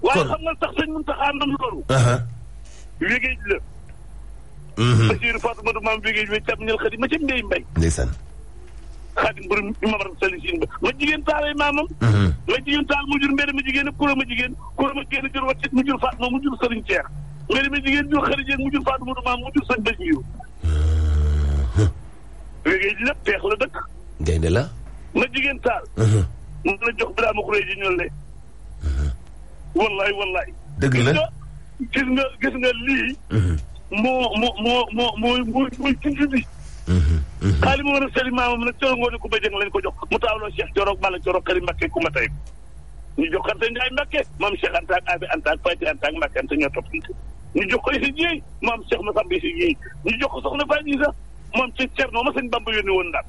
waaye xam nga sax sëñ Muntaxa ndam loolu. wégéej la. Basiiru Fatumatu maam wégéej we cam ñal xadim ma ca mbéy mbay. ndeysaan. xadim borom mamar sali siin ba ma jigéen taalay maamam. ma jigéen taal mu jur mbéy ma jigéen ak kura ma jigéen jur wàcc mu jur Fatma mu jur Sëriñ Ceex. mbéy ma jigéen jur xarit mu jur Fatumatu maam mu jur sëñ Basiiru. wégéej la peex la dëkk. gaynde la. ma jigéen taal. mu la jox Birama Xuree ji ñëw le. wallaay. dëgg la gis nga lii. mooy kinti bi. xaalis ma war a sëri maamam nag coro ngoone ku ba jëng lañ ko jox mu taawloo Cheikh Coro Balla Coro Xari Mbakke ku ma tey ñu jox Anta Njaay Mbakke maam Cheikh Anta ak Abi Anta ak Fayti Anta ak Mbakke Anta ñoo toppante ñu jox ko Issa Dieye maam Cheikh Massamba Issa Dieye ñu jox ko soxna Faye Isa moom ci Cerno ma sëñ Bamba yónni woon ndax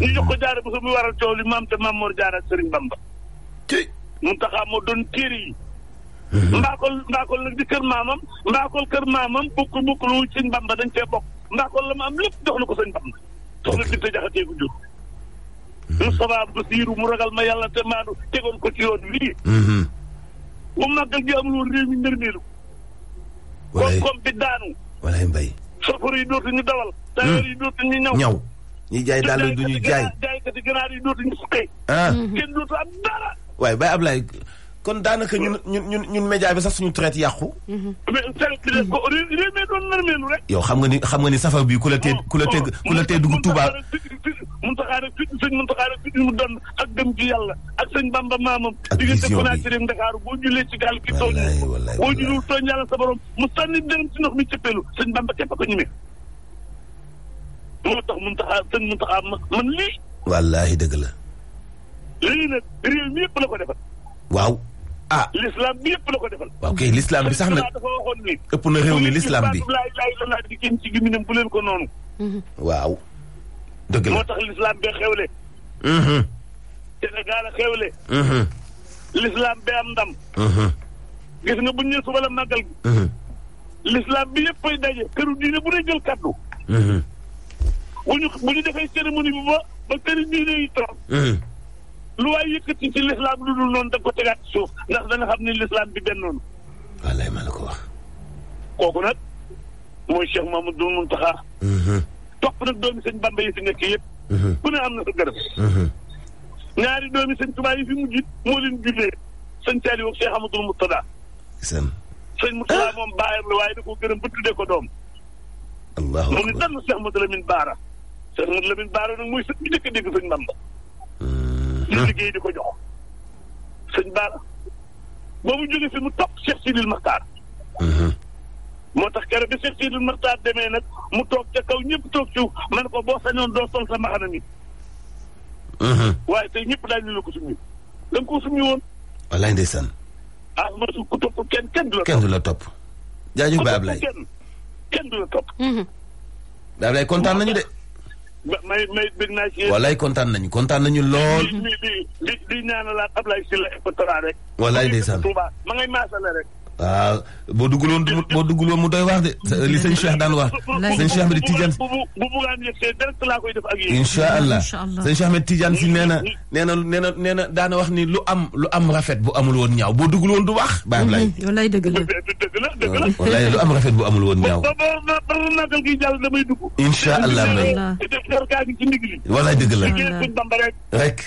ñu jox ko jaare bu so muy waral coow li maam te maam Mor Jaara ak Sëriñ Bamba mun taxaa moo doon téere yi mbaakol nag di kër maamam mbaakol kër maamam bukkul lu sëñ Bamba dañ cee bokk mbaakol la ma am lépp jox na ko sëñ Bamba soxna Binta Jaxate gu jur Moustapha Basiiru mu ragal ma yàlla te maanu tegoon ko ci yoon wii bu màggal gi amul woon réew mi ndërmeelu koom bi daanu walaay mbay sofër yi dootuñu dawal tailleur yi dootuñu ñaw ñi jaay daal duñu jaay jaaykati ganaar yi dootuñu suqee kenn dootu am dara waaye Baye Ablaye kon daanaka ñun média bi sax suñu traite yàqu. mais traite bi ko réew mi doon narmeelu rek. yow xam nga ni safar bi ku la tee dugg Touba. Muntaxa rek sëñ Muntaxa rek mu doon ak dem ci yàlla ak sëñ Bamba maamam. ak vision bi diggante Konaakiri Ndakaaru boo jullee ci gaal gi tooñ. boo julul tooñ yàlla sa borom mu sànni dërëm ci ndox mi cëppeelu sëñ Bamba képp ko ñemee. moo tax sëñ Muntaxa man lii. wallaahi dëgg la. lii nag réew mi yëpp la ko defal. waaw. l'islam bi yëpp la ko defal. waaw kay l'islam bi sax nag dafa waxoon ni. ëpp na réew mi l'islam bi. la di génn ci gémmiñam bu leen ko noonu. waaw. dëgg la moo tax l'islam bee xewle. Sénégal a xewle. l'islam bee am ndam. gis nga bu ñu nee suba la màggal gi. l'islam bi yëpp ay daje këru diine bu dee jël kaddu. bu ñu defee cérémonie bi ba këru diine yi toog. lu waay yëkkati ci l'islam lu dul noonu da ko tegaat ci suuf ndax da nga xam ne l'islam bi benn noonu. wallaay maa la ko wax. kooku nag mooy Cheikh Mamadou Muntaxa. topp nag doomi sëñ Bamba yi fi nekk yëpp. ku ne am na sa gërëm. ñaari doomi sëñ Tuubaa yi fi mujj moo leen jullee sëñ Saaliw ak Cheikh Amadou Murtada. sëñ Murtada moom baayam la waaye da ko gërëm ba tuddee ko doom. allahu akbar mu ngi tànn Cheikh Amadou Lamine Baara. Cheikh Amadou Lamine Baara nag mooy sëñ bi njëkk a dégg sëñ Bamba. di liggéey di ko jox sëñ Baara boobu jóge fi mu topp Cheikh Sidil Maxtaar. moo tax keroog bi Cheikh Sidil Maxtaar demee nag mu toog ca kaw ñëpp toog ci man ko boo sañoon doo sol sa mbaxana mi. waaye tey ñëpp daañu la ko summi da nga koo summi woon. wallaay ndeysaan. ma su ku topp kenn du la topp. kenn du la topp. jaajëf Baye Ablaye kenn du la topp. Baye Ablaye kontaan nañu de. may bëgg naa ci. wallaay kontaan nañu lool. di ñaanalaat Ablaye Sylla Ecotra rek. wallaay ndeysaan Touba ma ngay maasale rek. waaw boo dugguloon mu doy wax de li sëñ Cheikh daan wax. sëñ Cheikh Ahmed Tidiane bu bugaan yëgsee direct laa koy def ak yéen. incha allah sëñ Cheikh Ahmed Tidiane si nee na daana wax ni lu am rafet bu amul woon ñaaw boo duggul woon du wax. Baye Ablaye wallaay dëgg la. dëgg la. wallaay lu am rafet bu amul woon ñaaw. ba magal gi jàll damay dugg. incha allah mbay. kaa gi ci ndig li. wallaay dëgg la. suñ Bamba rek.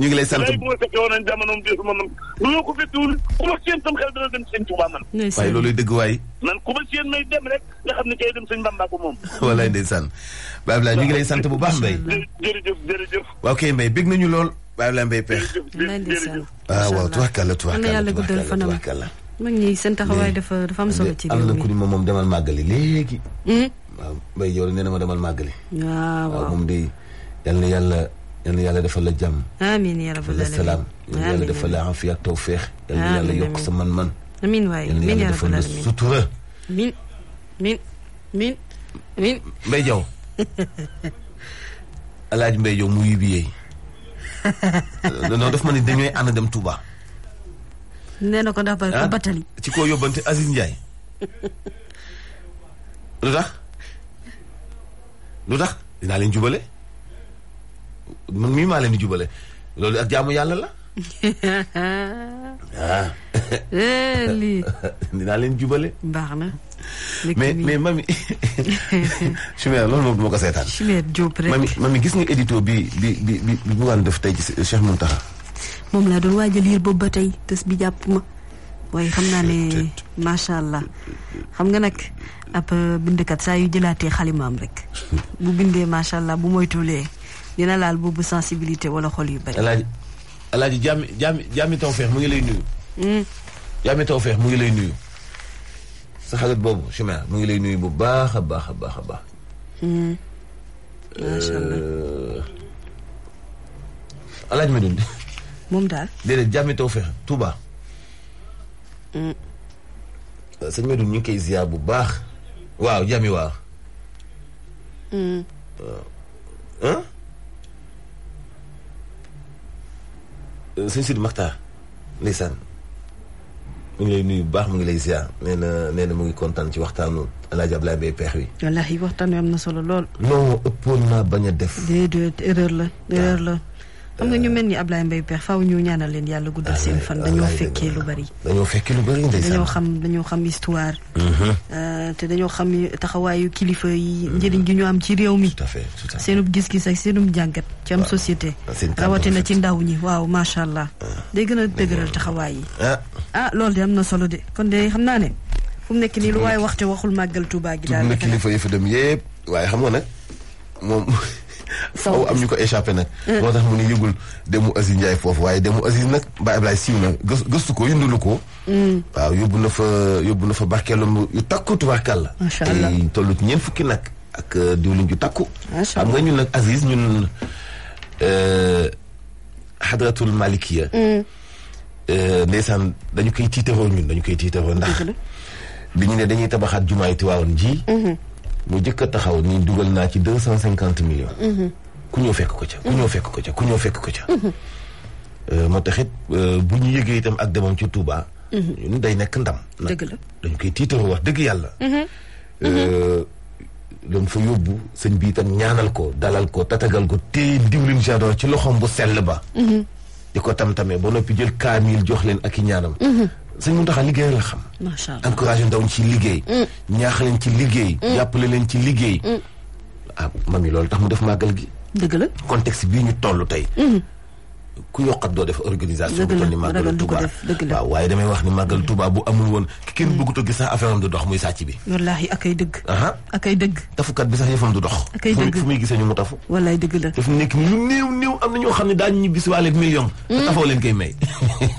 ñu ngi lay sant. bu ma fekkee woon jamonoom bii man bu ma ko fekkewul ku ma seen tam xel dana dem sëñ Tuubaa man. waaye looluy dëgg waay. man ku ma seen may dem rek nga xam ne kay dem sëñ Bamba ko moom. wallaay ndeysaan. Baye Ablaye ñu ngi lay sant bu baax Mbaye. jërëjëf. waaw kay Mbaye bég nañu lool. Baye Ablaye Mbaye peex. jërëjëf. waaw tubaarkàlla. yàlla guddal fanam. mag ñi seen taxawaay dafa am solo ci réew mi. am na ku ni moom demal màggali léegi. waaw Mbaye yow nee na ma demal màggali. waaw moom de yal na yàlla defal la jàmm. amiin yaa rabbal aalamiin. salaam. yal na yàlla defal la afiya ak tawfeex. yal na yàlla yokk sa man-man. amiin waay amiin yaa rabbal aalamiin. yal na yàlla defal la sutura. min Mbaye Diaw. Alaaji Mbaye Diaw mu yibiyee. non daf ma ni dañooy ànd dem Touba. nee na ko ndax ba batali. ci koo yóbbante Aziz Ndiaye. lu tax dinaa leen jubale. man mii maa leen di jubale loolu ak jaamu yàlla la. lii. dinaa leen jubale. baax na. mais mami. Chimère loolu moom du ma ko seetaan. Chimère Diop rek. mami gis nga édito bi bu waan def tey ci Cheikh Mountakha. moom laa doon waaj a liir boobu ba tey tës bi jàpp ma. waaye xam naa ne macha allah xam nga nag ab bindkat saa yu jëlaatee xalimaam rek. bu bindee macha allah bu moytuwulee dina laal boobu sensibilité wala xol yu bari. Alaaji jaami Tawfeex mu ngi lay nuyu. jaami Tawfeex mu ngi lay nuyu. sa xarit boobu Chimère mu ngi lay nuyu bu baax a baax a baax a baax. macha allah. Alaaji Medoune. moom daal. déedéet jaami Tawfeex Touba. sëñ Medoune ñu ngi koy ziar bu baax. waaw jaami waaw. waaw. sëñ Sidi Maxtaar ndeysaan mu ngi lay nuyu bu baax mu ngi lay ziar nee na mu ngi kontaan ci waxtaanu El Hadj Abdoulaye Mbaye Pekh wi. wallaahi waxtaan wi am na solo lool. non ëppoon naa bañ a def. déedéet erreur la. xam nga ñu mel ni Abdoulaye Mbaye Pekh faaw ñu ñaanal leen yàlla guddal seen fan. dañoo fekkee lu bari. ndeysaan dañoo xam histoire. te dañoo xam taxawaayu kilifa yi njëriñ gi ñu am ci réew mi. tout à fait. seenub gis-gis ak seenub jàngat. ci am société. rawatina ci ndaw ñi waaw macha allah. day gën a dëgëral taxawaay yi. loolu de am na solo de kon de xam naa ne fu mu nekk nii lu waaye waxte waxul màggal Tuubaa gi daal. tudd na kilifa yi fi dem yëpp waaye xam nga nag moom. faw am ñu ko échappé nag. moo tax mu ni yëgul demu Aziz Ndiaye foofu waaye demu Aziz nag Baye Ablaye siiw na gëstu ko yundulu ko. waaw yóbbu na fa barkeelam yu takku tubaarkàlla. macha allah te tollu ci ñeent fukki nag ak diwlin ju takku. macha allah xam nga ñun nag Aziz ñun xadratul malikiya. ndeysaan dañu koy tiitaroo ndax. bi ñu ne dañuy tabaxaat jumaay Tiwaawan ji. mu jëkk a taxaw ni dugal naa ci 250 millions. ku ñëw fekk ko ca. moo taxit bu ñu yëgee itam ak demam ci Touba. ñun day nekk ndam. dëgg la dañ koy tiitaroo wax dëgg yàlla. doon fa yóbbu sëñ bi itam ñaanal ko dalal ko tatagal ko téye diwlin j'adore ci loxoom bu sell ba. di ko tam-tamee ba noppi jël kaamil jox leen ak i ñaanam. sëñ Mountakha liggéey la xam. macha allah encouragé ndaw ci liggéey. ñaax leen ci liggéey. jàppale leen ci liggéey. mami loolu tax mu def màggal gi. dëgg la contexte bii ñu toll tey. ku yokkat doo def organisation. bu toll ni màggal Touba waaw waaye damay wax ni màggal Touba bu amul woon ki kenn bëggut a gis sax affaire am du dox muy sàcc bi. wallaahi akay dëgg. akay dëgg. tafukat bi sax yëfam du dox. akay dëgg fu muy gisee ñu mu tafu. wallaay dëgg la. daf nekk ni lu néew am na ñoo xam ne daañu ñu bis waale million. te tafoo leen koy may.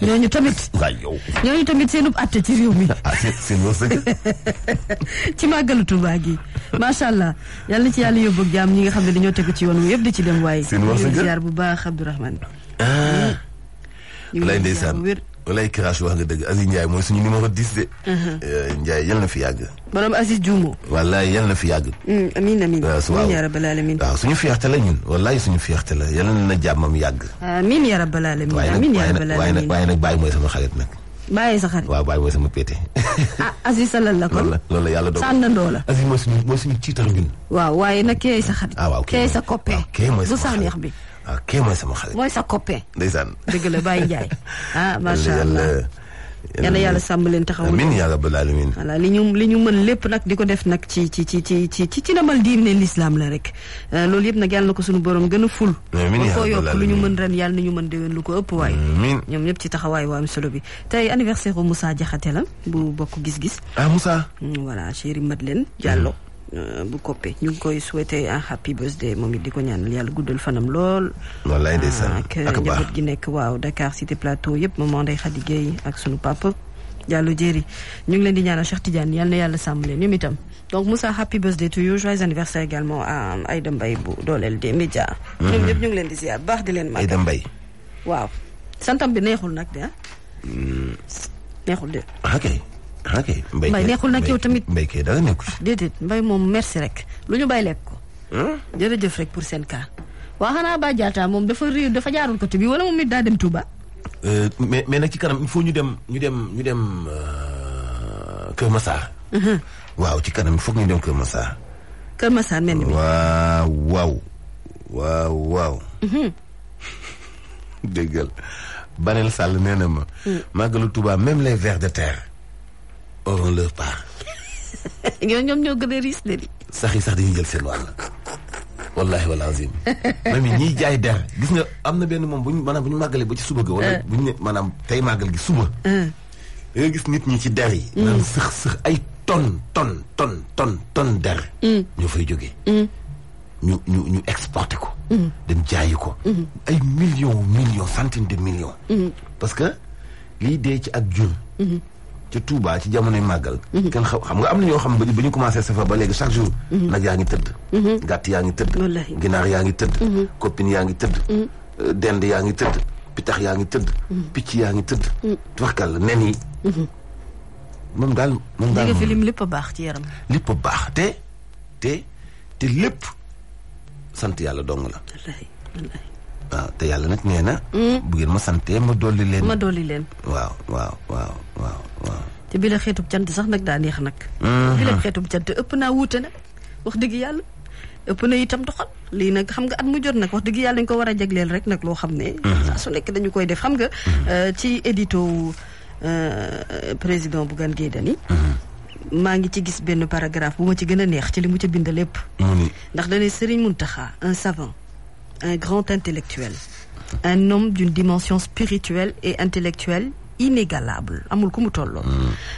ñooñu tamit. waay yow. ñooñu tamit seenub àtte ci réew mi. seen wërsëg. ci màggalu Touba gi macha allah yàlla na ci yàlla yóbbu ak jàmm ñi nga xam ne dañoo tegu ci yoon wi yëpp di ci dem waaye. seen wërsëg ziar bu baax Abdourahmane. walaay ndeysaan walaay Kiraas wax nga dëgg Aziz Ndiaye mooy suñu numéro 10 de. Ndiaye yal na fi yàgg. borom Aziz Diouma. wallaay yal na fi yàgg. amiin yaa rabbal alamin. waaw suñu fierté la ñun wallaay suñu fierté la yal na jàmmam yàgg. amiin yaa rabbal alamin. waaye nag Baye mooy sama xarit nag. Baye sa xarit. waaw Baye mooy sama pété. Aziz salal la kon. loolu la yàlla doon sànnandoo la. Aziz mooy suñu ciitar ñun. waaw waaye nag kee sa xarit. waaw kee sa copain. kee mooy bu sama sànneex xarit bi. waaw kee mooy sama xarit. mooy sa copain. ndeysaan. dëgg la Baye Ndiaye. macha allah. yal na yàlla sàmm leen taxawul. amiin yaa rabbal alamin. voilà li ñu mën lépp nag di ko def nag ci namal diine l'islam la rek loolu yëpp nag yàlla na ko suñu borom gën a ful. amiin yaa ko rabbal yokk alamin. lu ñu mën ren yàlla na ñu mën déwén lu ko ëpp waaye. ñoom ñëpp ci taxawaay waa am solo bi tey anniversaire u Moussa Diakhaté la bu bokk gis-gis. Moussa. voilà chéri Madeleine Diallo. bu koppe ñu ngi koy souhaité un happy birthday moom it di ko ñaanal yàlla guddal fanam lool. wallaay ndeysaan ak njaboot gi nekk waaw Dakar Cité Plateau yëpp maman Ndeye Khady Gueye ak sunu papa Diallo Jéeri ñu ngi leen di ñaanal Cheikh Tidiane yal na yàlla sàmm leen ñoom itam donc Moussa happy birthday to you joyeux anniversaire également à Aïda Mbaye bu dooleel des médias. ñoom ñëpp ñu ngi leen di ziar baax di leen màggal. Aïda Mbaye. waaw santam bi neexul nag de neexul de. ok Mbaye neexul nag yow tamit. Mbaye kay dara nekku ci. déedéet Mbaye moom merci rek lu ñu bàyyi lekk ko. jërëjëf rek pour seen cas. waa xanaa Ba Diatta moom dafa jaarul côté bi wala moom it daa dem Touba. mais nag ci kanam il faut ñu dem Kër Massar. waaw ci kanam il faut ñu dem Kër Massar. Kër Massar mel ni. waaw. déggal Banel Sall nee na ma. màggalu Touba même les vers de terre auront leur part. ñoom ñoo gën a risque de. sax yi sax dañuy jël seen wàll. wallahi wal azim. même ñiy jaay der gis nga am na benn moom bu ñu màggalee ba ci suba ga. wala bu ñu ne maanaam tey màggal gi suba. da nga gis nit ñi ci der yi. naan sëx ay tonne der. ñoo fay jógee. ñu exporté ko. dem jaayi ko. ay millions centaines de millions. parce que liy dee ci ak jur. ci Touba ci jamonoy màggal. kenn xam nga am na ñoo xam ba ñu commencé safar ba léegi chaque jour. nag yaa ngi tëdd. gàtt yaa ngi tëdd. ginaar yaa ngi tëdd. copine yaa ngi tëdd. dend yaa ngi tëdd. pitax yaa ngi tëdd. picc yaa ngi tëdd. tubarkàlla nen yi. moom daal fi lim lépp a baax ci yaram. lépp a baax te lépp sant yàlla dong la. waaw te yàlla nag nee na. bu ngeen ma santee ma dolli leen. waaw. te bi la xeetub cant sax nag daa neex nag. bi la xeetub cant ëpp naa wuute nag wax dëgg yàlla ëpp na itam doxal lii nag xam nga at mu jot nag wax dëgg yàlla dañ ko war a jagleel rek nag loo xam ne. saa su nekk dañu koy def xam nga. ci édito président Bougane Gueye Dany. maa ngi ci gis benn paragraphe bu ma ci gën a neex ci li mu ca bind lépp. ndax dañuy Serigne Mountakha un savant. un grand intellectuel, un homme d'une dimension spirituelle et intellectuelle inégalable amul ku mu tolloo.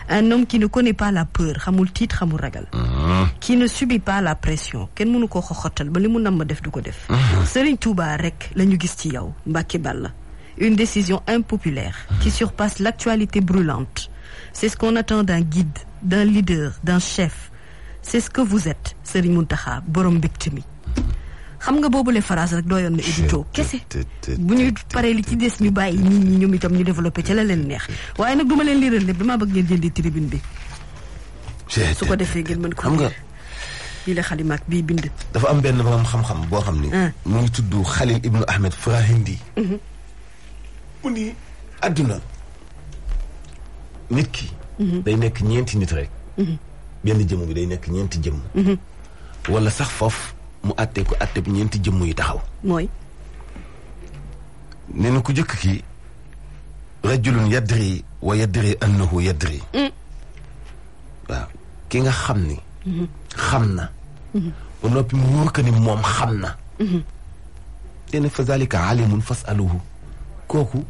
Un homme qui ne connaît pas la peur xamul tiit xamul ragal. Qui ne subit pas la pression kenn mënu ko xoxotal ba li mu nam ma def du ko def. Serigne Touba rek la ñu gis ci yow Mbacké Balla. Une décision impopulaire qui surpasse l'actualité brûlante. C'est ce qu'on attend d'un guide, d'un leader, d'un chef. C'est ce que vous êtes Serigne Mountakha borom mbégte mi. xam nga boobule phrase rek dooyoon na édito kese bu ñuy paree li ci des ñu bàyyi nit ñi ñoom itam ñu développé ca la leen neex waaye nag du ma leen liiral lépp damaa bëgg ngeen jëndi tribune bi. su ko defee ngeen mën ko. xam nga bii la xalimaak bii bind. dafa am benn borom xam-xam boo xam ni. mu ngi tudd Khalil Ibn Ahmed Farahindi. mu ni àdduna nit ki. day nekk ñeenti nit rek. benn jëmm bi day nekk ñeenti jëmm. wala sax foofu. mu àttee ko àtte bi ñeenti jëmm yi taxaw. mooy. nee na ku jëkk ki rajulun yadri wa yadri annahu yadri. waaw ki nga xam ni. xam na. ba noppi mu wóor ko ni moom xam na. nee na fa zalika alimun fasaluhu kooku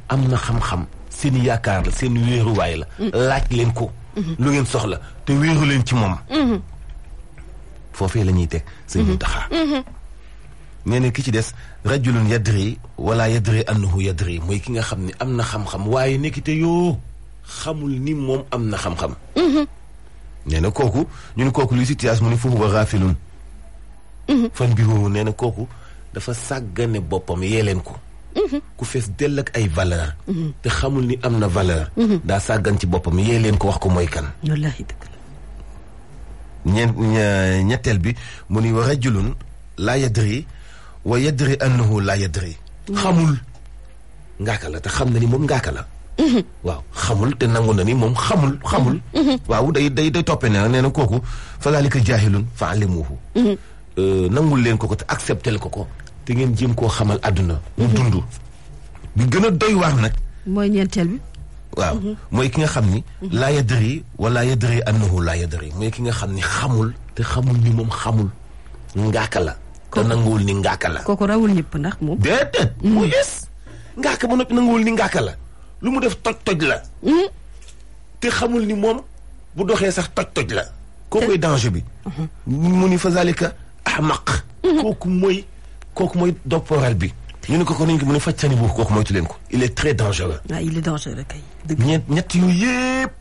am na xam-xam seen yaakaar la seen wéeruwaay la. laaj leen ko. lu ngeen soxla te wéeru leen ci moom. foofee la ñuy teg sëñ Mountakha. nee na ki ci des rajulun yadri wala yadri annahu yadri mooy ki nga xam ne am na xam-xam waaye nekkite yoo xamul ni moom am na xam-xam. nee na kooku ñu ne kooku li situation mu ni foofu ba raafilun. fan bi woowu nee na kooku dafa sàggane boppam yee leen ko. ku fees dell ak ay valeur te xamul ni am na valeur. daa sàggan ci boppam yee leen ko wax ko mooy kan. wallaahi dëgg la. ñetteel bi mu ni wa rajulun laa yadri wa yadri annahu laa yadri. xamul ngaaka la te xam na ni moom ngaaka la. waaw xamul te nangu na ni moom xamul. waaw day toppee ne nee na kooku fa zalika jaahilun fa allimuhu. nangul leen ko te acceptel ko te ngeen jéem koo xamal àdduna. mu dund bi gën a doy waar nag. mooy ñeenteel bi. waaw mooy ki nga xam ni. laa yadri wala yadri annahu laa yadri mooy ki nga xam ni xamul te xamul ni moom xamul. ngaaka la. te nanguwul ni ngaaka la. kooku rawul ñëpp ndax moom. déedéet. mu yes. ngaaka ba noppi nanguwul ni ngaaka la. lu mu def toj la. te xamul ni moom bu doxee sax toj la. kookoy danger bi. mu ni fa zalika ahmaq. kooku mooy dopporal bi. ñu ne ko nañ ko mu ne faj sani bu kooku moytu leen ko. il est très dangereux. waaw il est dangereux kay. ñett yu yëpp.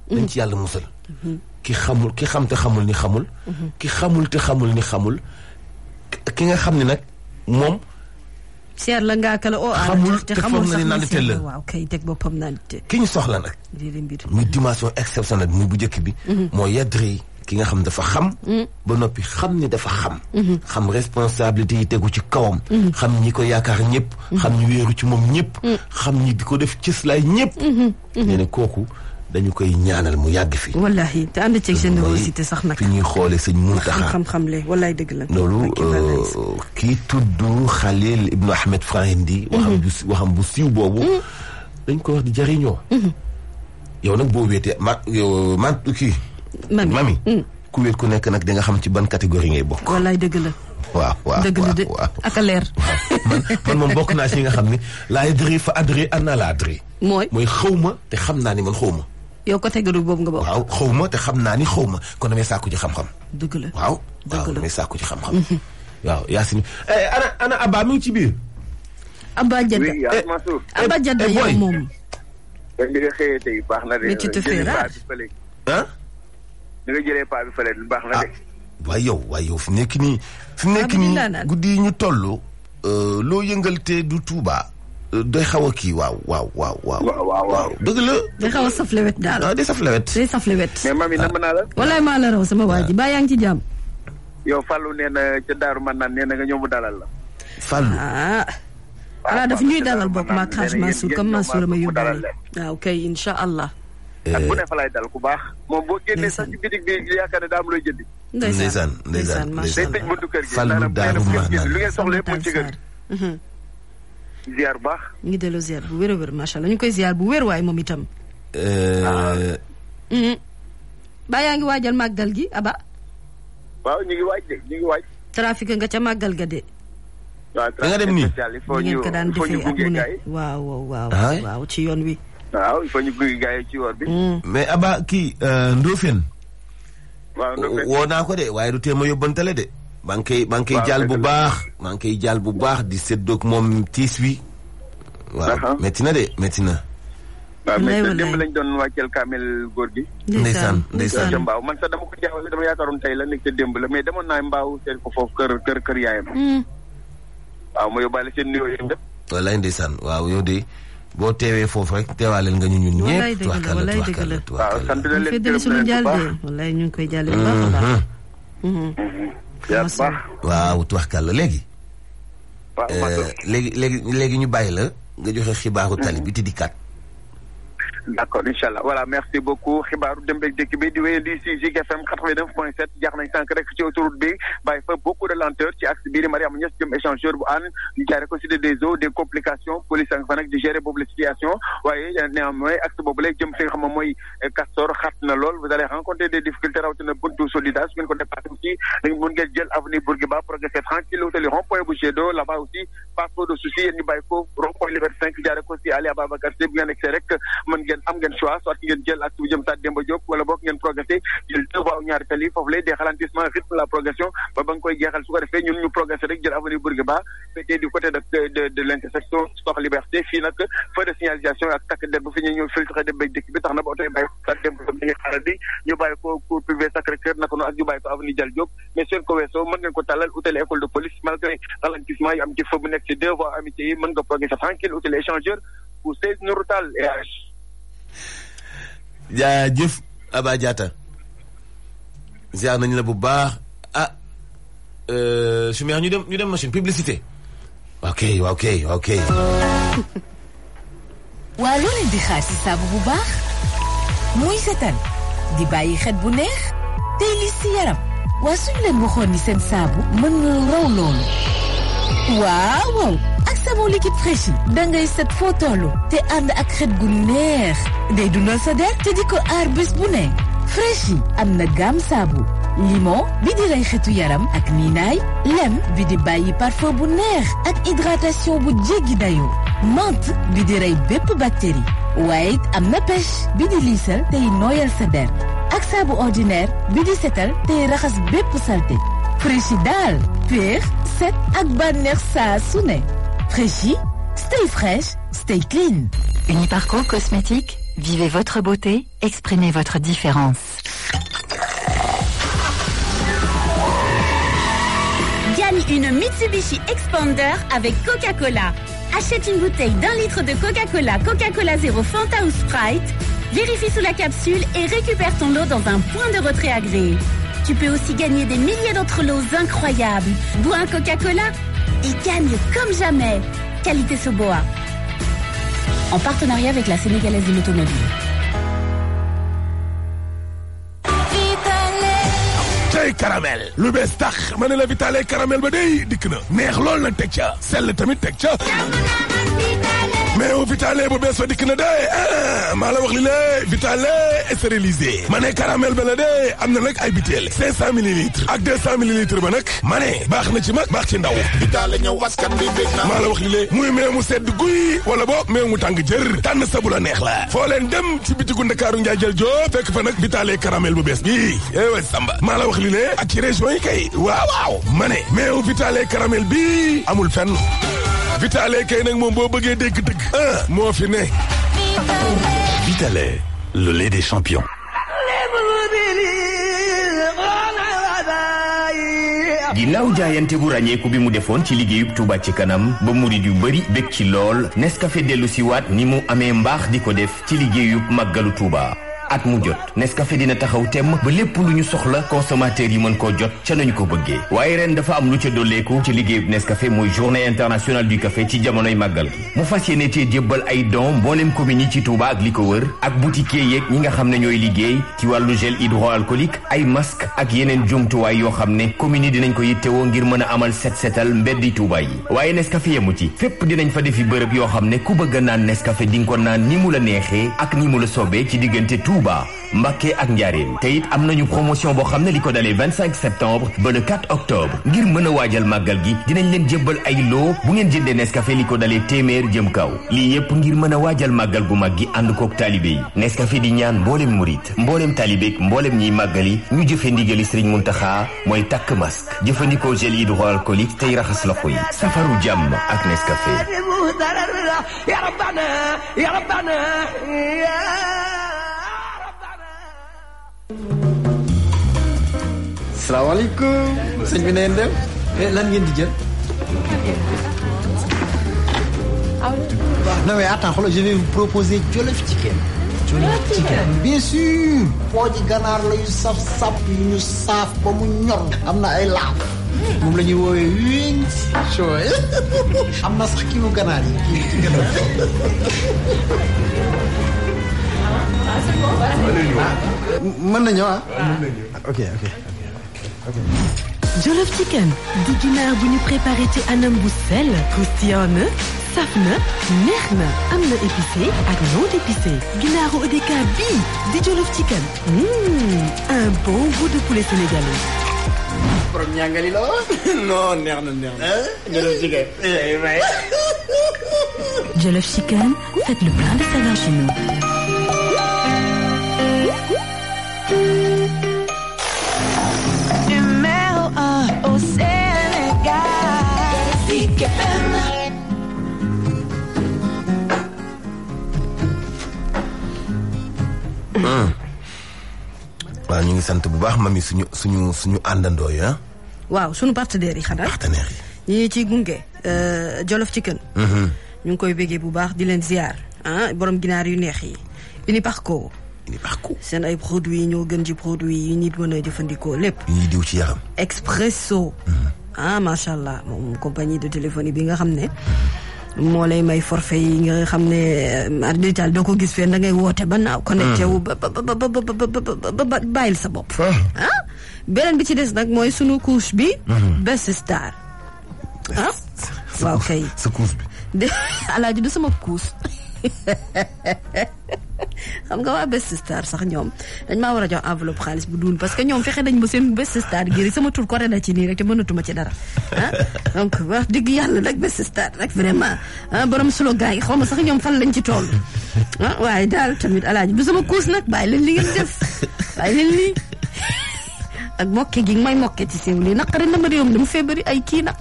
dañ ci yàlla musal. ki xam te xamul ni xamul. ki xamul te xamul ni xamul. ki nga xam ne nag moom. seer la ngaa kala xamul te foog na ni nandite la waaw kay teg boppam nandite. ki ñu soxla nag. muy dimension exceptionnelle muy bu njëkk bi. moo yadri ki nga xam dafa xam. ba noppi xam ni dafa xam. xam responsabilité yi tegu ci kawam. xam ñi ko yaakaar ñëpp. xam ñi wéeru ci moom ñëpp. xam ñi di ko def cëslaay ñëpp. nee na kooku dañu koy ñaanal mu yàgg fi. wallahi te ànd ceeg générosité sax nag. fi ñuy xoolee sëñ Muntaxa xam-xam le wallahi dëgg la. loolu kii tudd Khalil Ibn Ahmed Farahindi. waxam bu siiw boobu. dañ ko wax di jariñoo. yow nag boo wéetee kii. mami ku wéet ku nekk nag di nga xam ci ban catégorie ngay bokk. wallaay dëgg la. waaw dëgg la de ak a leer. man moom bokk naa si nga xam ni laa adri fa adri anna la adri. mooy xaw ma te xam naa ni man xaw ma. yow catégorie boobu nga bokk. waaw xaw ma te xam naa ni xaw ma kon damay sàkku ci xam-xam. dëgg la waaw damay sàkku ci xam-xam. waaw Yacine. ana Abba mi ngi ci biir. Abba Jadda Abba Jadda yow moom. kon li nga xëyee tey baax na de. mais tu te fais rare. ni nga jëlee paa bi fële baax na de. waaye yow fi nekk nii guddi yi ñu toll. loo yëngal te du Touba. day xaw a kii waaw. dëgg la. day xaw a saf lewet daal. day saf lewet. mais mami nam naa la. walaay maa la raw sama waa ji baa yaa ngi ci jàmm. yow Fallou nee na ca Daaru Manaan nee na nga ñëw mu dalal la. Fallou. voilà daf ñuy dalal bokk ma Hadj Mansour comme Mansour ma yóbbaale. waaw kay incha allah. ak bu ne fa lay dal ku baax. moom boo génnee sax ci bitig bi yaakaar ne daa am looy jëndi. ndeysaan day tëj buntu kër gi. Fallou Daaru Manaan lu ngeen soxla yëpp mu ci kër gi. ziar bu baax. ñu ngi delloo ziar bu wér a wér macha allah ñu koy ziar bu wér waaye moom itam. ba yaa ngi waajal màggal gi Aba. waaw ñu ngi waaj. trafic nga ca màggal ga de. waaw da nga dem nii. ngeen ko daan defee ak mu ne waaw ci yoon wi. waaw il faut ñu gunge gars yi ci woor bi. mais Aba kii Ndofène. waaw Ndofène woo naa ko de waaye du tee ma yóbbantale de. maa ngi koy jàll bu baax. di séddoog moom tiis wi. waaw métti na de métti na. waaw mais démb lañ doon wàcceel kaamel góor gi. ndeysaan ca Mbaaw man sax dama ko jaawale dama yaakaaroon tey la nekk ca démb la mais demoon naa Mbaaw seet ko foofu kër yaayam. waaw ma yóbbaale seen nuyoo yëpp. wallaay ndeysaan waaw yow de boo teewee foofu rek teewaaleel nga ñun ñëpp. wallaay dëgg la waaw sant na leen gërëm suñu jàll de wallaay ñu ngi koy jàlle bu baax a baax. waaw tuwaxkal la léegi. léegi ñu bàyyi la nga joxe xibaaru tali bi te dikkaat. d'accord incha allah voilà merci beaucoup xibaaru dem beeg dëkk bi di wéyandi si Zik FM 89.7 jaax nañ sànq rek ci autoroute bi bàyyi fa beaucoup de lenteur ci axe bii di Mariama Niass jëm échangeur bu ànd ñu jaaree ko cité des eaux des complications police a nga fa nag di gérer boobu la situation waaye néanmoins axe boobu lay jëm fi nga xam ne mooy Castor xat na lool vous allez rencontrer des difficultés rawatina buntu Solida su ngeen ko dépassé aussi mun ngeen jël avenue Bourguiba progresser tranquille wutali rond-point bu Jet d'eau là-bas aussi pas trop de soucis yéen ñu bàyyi ko rond-point Liberté 5 jaaree ko si Ali Ababacar Sy bu ngeen egsee rek mën ngeen am ngeen choix soit ngeen jël ak bu jëm Stade Demba Diop wala boog ngeen progressé jël deux voies ñaari tali foofu lay des ralentissement rythme la progression ba nga koy jeexal su ko defee ñun ñu progressé rek jël avenue Bourguiba fekkee du côté de l'intersection Sport Liberté fii nag feu de signalisation ak takk der bu fi ñuy ñëw filtré de béy dëkk bi tax na ba oto yi bàyyi ko Stade Demba Diop dañuy xaarandi ñu bàyyi ko cour privé Sacré-Cœur naka noonu ak ñu bàyyi ko avenue Dial Diop mais seen ko weesoo mën ngeen ko tàllal utali école de police malgré ralentissement yi am ci feu bu nekk ci deux voies amitié yi mën nga progressé tranquille utali échangeur pour 16 Nourou Tall jaajëf Aba Diatta ziar nañ la bu baax Choumer ñu dem machine publicité ok waa loo leen di xaar si saabu bu baax muy setal di bàyyi xet bu neex tey li si yaram waa suñu leen waxoon ni seen saabu mën na raw loolu waaw ak savon liquide fraîche dangay set foo tollu te ànd ak xet gu neex day dundal sa der te di ko aar bés bu ne fraîche am na gamme saabu limon bi di rey xetu yaram ak niinaay lem bi di bàyyi parfum bu neex ak hydratation bu jéggi dayoo menthe bi di rey bépp bactérie waaye am na pêche bi di liisal tey nooyal sa der ak saabu ordinaire bi di setal tey raxas bépp saleté Fraîche daal péex set ak bànneex saa su ne Fraîche stay fresh stay clean. Uniparco Cosmétique, vivez votre beauté, exprimez votre différence. Gagne une Mitsubishi Expander avec Coca-Cola. Achète une bouteille d'1 litre de Coca-Cola, Coca-Cola Zéro, Fanta ou Sprite. Vérifie sous la capsule et récupère ton lot dans un point de retrait agréé. Tu peux aussi gagner des milliers d'autres lots incroyables. Bois un Coca-Cola et gagne comme jamais. Qualité Soboa. En partenariat avec la Sénégalaise de l'automobile. Vitale caramel lu bees tax ma ne la Vitale caramel ba day dikk na neex lool nag teg ca sell tamit teg ca mais au Vitale bu bees fa dikk na de maa la wax li lée Vitale stérilisé ma ne caramel ba la de am na nag ay butéel 500 millilitres ak 200 millilitres ba nag ma ne baax na ci mag baax ci ndaw Vitale ñëw askan bi bég na maa la wax li lée muy meew mu sedd guy wala bo meew mu tàng jër tànn sa bu la neex la foo leen dem ci bitigu Ndakaaru Njaay jël joo fekk fa nag Vitale caramel bu bees bi ewa Samba maa la wax li lée ak ci région yi kay waaw ma ne meew Vitale caramel bi amul fenn Vitale kay nag moom boo bëggee dégg dëgg moo fi ne Vitale, le lait des champions. ginnaaw jaayante bu ràññeeku bi mu defoon ci liggéeyub Touba ci kanam ba murid yu bëri bég ci lool Nescafé dellu si waat ni mu amee mbaax di ko def ci liggéeyub màggalu Touba at mu jot Nescafé dina taxaw temm ba lépp lu ñu soxla consommateur yi mën koo jot ca nañu ko bëggee waaye ren dafa am lu ca dolleeku ci liggéeyub Nescafé mooy journée internationale du café ci jamonoy màggal gi mu fas yéene cee jébbal ay don mboolem commune yi ci Touba ak li ko wër ak boutiquier yeeg ñi nga xam ne ñooy liggéey ci wàllu gel hydroalcoolique ay masque ak yeneen jumtuwaay yoo xam ne commune yi dinañ ko yittewoo ngir mën a amal setal mbeddi Touba yi waaye Nescafé yemu ci fépp dinañ fa defi bërëb yoo xam ne ku bëgg a naan Nescafé di nga ko naan ni mu la neexee ak ni mu la soobee ci diggante Touba Mbacké ak Njaaréem te it am nañu promotion boo xam ne li ko dalee 25 septembre ba le 4 octobre ngir mën a waajal màggal gi dinañ leen jébbal ay loo bu ngeen jëndee Nescafé li ko dalee téeméer jëm kaw lii yépp ngir mën a waajal màggal gu mag gi ànd kook taalibe yi Nescafé di ñaan mboolem murit mboolem taalibeek mboolem ñiy màggali ñu jëfe ndigali Sëriñ Muntaxa mooy takk masque jëfandikoo gel hydroalcoolique tey raxas loxo yi safaru jàmm ak Nescafé. salaamaaleykum sëñ bi na ngeen dem lan ngeen di jël. non mais attends xoolal je vais vous proposer Jollof Chicken. Jollof Chicken bien sûr. pooji ganaar la yu saf sap yu ñu saaf ba mu ñor. am na ay laaf. moom la ñuy woowee wings. choy am na sax kii ganaar yi kii ci ganaar. mën na ñëw ok. Jollof Chicken di ginaar bu ñu préparé ci anam bu sell croustillant na saf na neex na am na épicé ak non épicé ginaaru EDK bii di Jollof Chicken un bon goût de poulet sénégalais. borom ñàngali la non neex na. Jollof Chicken. Jollof Chicken, faites le plein de saveurs chez nous. Au Sénégal. waaw ñu ngi sant bu baax mami suñu àndandoo yi ah. waaw suñu partenaires yi xanaa. partenaires yi. ñi ciy gunge Jollof Chicken. ñu ngi koy béggee bu baax di leen ziar borom ginaar yu neex yi. Uniparco. seen ay produits ñoo gën ci produits yi nit mën a jëfandikoo lépp. yi ñuy diw ci yaram. Expresso. macha allah moom compagnie de téléphonie bi nga xam ne. moo lay may forfait yi nga xam ne ardital doo ko gis fee da ngay woote ba naaw. connecté wu ba bàyyil sa bopp. beneen bi ci des nag mooy sunu couche bi. Best Star. waaw kay. sa couche bi. alaaji du sama couche. xam nga waa Best Star sax ñoom dañ maa war a jox enveloppe xaalis bu duun parce que ñoom fexe dañ ma seen Best Star gi sama tur ko na ci nii rek te mënatuma ci dara donc wax dëgg yàlla nag Best Star rek vraiment borom slogan yi xaw ma sax ñoom fan lañ ci toll waaye daal tamit alaaji du sama kuus nag bàyyi leen li ngeen def bàyyi leen lii ak mokke gi may mokke ci sew lii naqari na ma réewam dama fee bëri ay kii nag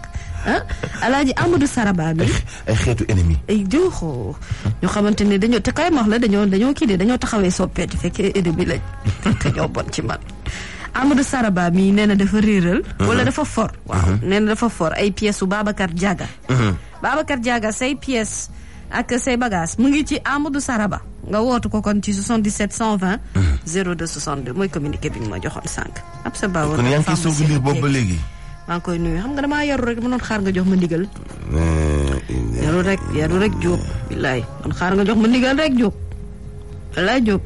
alaaji Amadou Saraba bi ay xeetu ennemi ay joxoo ñoo xamante ne dañoo te kay wax la dañoo kii de dañoo taxawee soppeeti fekkee ennemi lañ te ñoo bon ci man Amadou Saraba mi nee na dafa réeral wala dafa for waaw nee na dafa for ay pièces su Babacar Diaga Babacar Diaga say pièces ak say bagages mu ngi ci Amadou Saraba nga wootu ko kon ci 77 120 02 62 mooy communiqué bi nga ma joxoon sànq ab sa baawoon kon yaa ngi ciy soog a lire boobu ba léegi maa ngi koy nuyu xam nga damaa yaru rek mënoon xaar nga jox ma ndigal. yaru rek Diop. billaay man xaar nga jox ma ndigal rek Diop. wallaay Diop.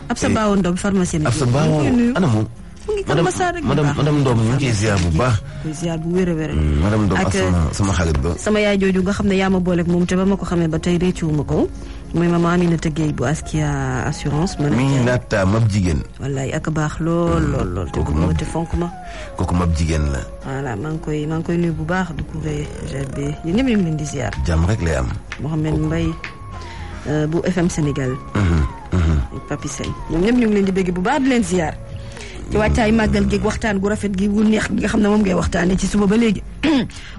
ab sa baawoon doom pharmacien. ab sa baawoon ana moom. mu ngi Kër Massar rek. madame Ndom ñu ngi koy ziar bu baax. koy ziar bu wér a wér. madame Ndom ak sama xarit ba. sama yaay jooju nga xam ne yaa ma booleeg moom te ba ma ko xamee ba tey réccuwuma ko. mooy maman Aminata Gueye bu Askia assurance. Aminata mab jigéen. wallaay ak baax lool. te ko ma te fonk ma. kooku mab jigéen la. voilà maa ngi koy nuyu bu baax du couvrir GRB yéen ñëpp ñu ngi leen di ziar. jàmm rek lay am. Mohamed Mbaye bu FM Sénégal. Papi Sène ñoom ñëpp ñu ngi leen di bégg bu baax di leen ziar. ci wàccaay màggal geeg waxtaan gu rafet gi gu neex gi nga xam ne moom ngay waxtaanee ci suba ba léegi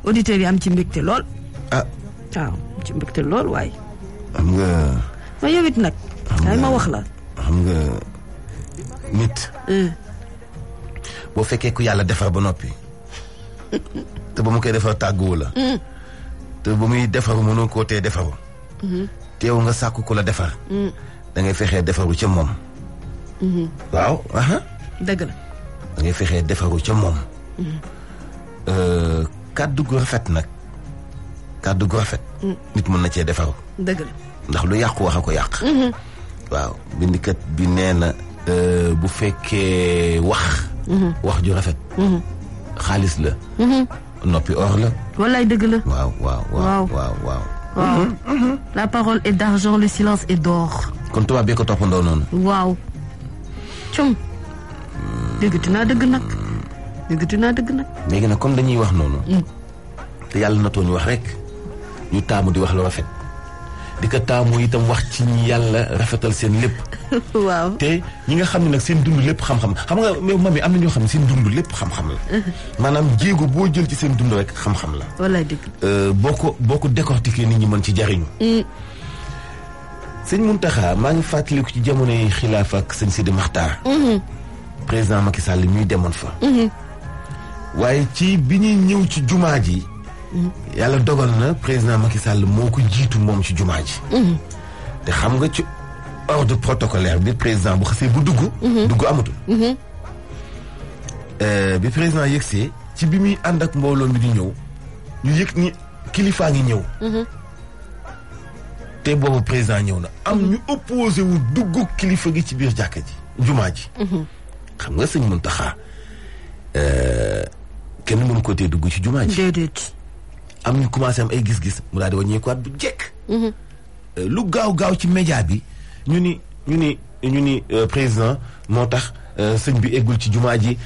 auditeurs yi am ci mbégte lool. waaw ci mbégte lool waaye. xam nga. ma yow it nag. daay ma wax la. xam nga nit. boo fekkee ku yàlla defar ba noppi. te ba mu koy defar tàgguwu la. te ba muy defaru mënoo koo tee defaru. teew nga sàkku ku la defar. da ngay fexee defaru ca moom. waaw. dëgg la. da ngay fexee defaru ca moom. kàddu gu rafet nag. kàddu gu rafet. nit mën na cee defaru. dëgg la. ndax lu yàqu wax a ko yàq. waaw bindikat bi nee na bu fekkee wax. wax ju rafet. xaalis la. noppi or la. wallaay dëgg la. waaw. la parole est d'argent, le silence est d'or. kon tubaab bi ko toppandoo noonu. waaw. cum. déggati naa dëgg nag. léegi nag comme dañuy wax noonu. te yàlla na too ñu wax rek. ñu taamu di wax lu rafet. di ko taamu itam wax ci ñi yàlla rafetal seen lépp. waaw te ñi nga xam ne nag seen dund lépp xam-xam xam nga mami am na ñoo xam ne seen dund lépp xam-xam la. maanaam jéego boo jël ci seen dund rek xam-xam la. wallaay dëgg. boo ko décortiquer nit ñi mën ci jariñu. sëñ Mountakha maa ngi fàttaliku ci jamono yi xilaaf ak sëñ Sidi Maxtaar. président Macky Sall ñuy demoon fa. waaye ci bi ñuy ñëw ci jumaa ji. yàlla dogal na président Macky Sall moo ko jiitu moom ci jumaa ji. te xam nga ci ordre protocolaire bi président bu xasee bu dugg. dugg amatul. bi président yëgsee ci bi muy ànd ak mbooloo mi di ñëw ñu yëg ni kilifaa ngi ñëw. te boobu président ñëw na am ñu opposé wu dugg kilifa gi ci biir jàkka ji jumaa ji. xam nga sëñ Mountakha kenn mënu ko tee dugg ci jumaa ji. déedéet. am ñu commencé am ay gis-gis mu daal di wàññeekuwaat bu jekk. lu gaaw ci média bi ñu ni président moo tax sëñ bi eggul ci jumaa ji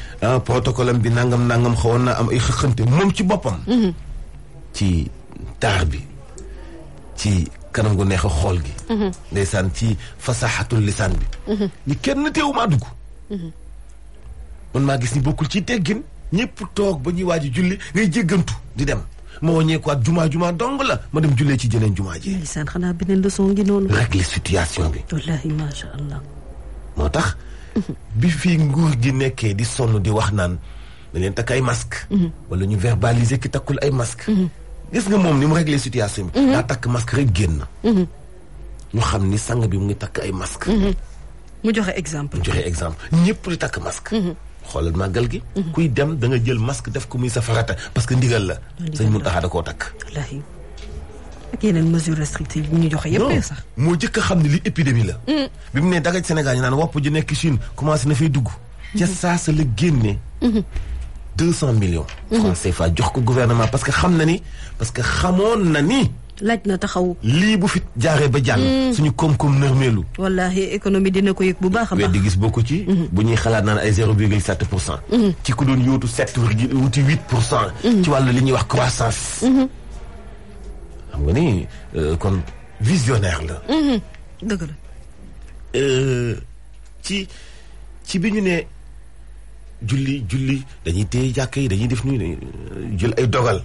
protocole am bi nangam xawoon na am ay xëxante moom ci boppam. ci taar bi ci kanam gu neex a xool gi. ndeysaan ci fasaxatul lisaan bi. ni kenn teewumaa dugg. man maa gis ni bokkul ci teggin ñëpp toog ba ñuy waaj julli ngay jéggantu di dem. ma wàññeekuwaat jumaa dong la ma dem jullee ci jeneen jumaa ji. ndeysaan xanaa beneen leçon ngi noonu. régler situation bi. wallaahi macha allah. moo tax. bi fii nguur gi nekkee di sonn di wax naan da leen takk ay masque wala ñu verbaliser ki takkul ay masque gis nga moom ni mu régler situation bi. daa takk masque rek génn. ñu xam ni sang bi mu ngi takk ay masque mu joxe exemple. ñëpp di takk masque. xoolal màggal gi. kuy dem da nga jël masque def ko muy sa farata parce que ndigal la. sëñ Mountakha da koo takk. wallaahi ak yeneen mesures restrictives yi ñu joxe yëpp sax. moo jëkk a xam ne li épidémie la. bi mu ne dagaj Sénégal ñu naan wopp ji nekk Chine commencé na fay dugg. ca saasa la génne. 200 millions. francs CFA jox ko gouvernement parce que xamoon na ni. laaj na taxaw. lii bu fi jaaree ba jàll. suñu koom-koom nërmeelu. wallaahi économie dina ko yëg bu baax a baax. weddi gis bokku ci. bu ñuy xalaat naan ay 0,7%. ci ku doon yóotu 8%. ci wàllu li ñuy wax croissance. xam nga ni kon visionnaire la. dëgg la. ci bi ñu ne julli dañuy téye jàkk yi dañuy def nii jël ay dogal.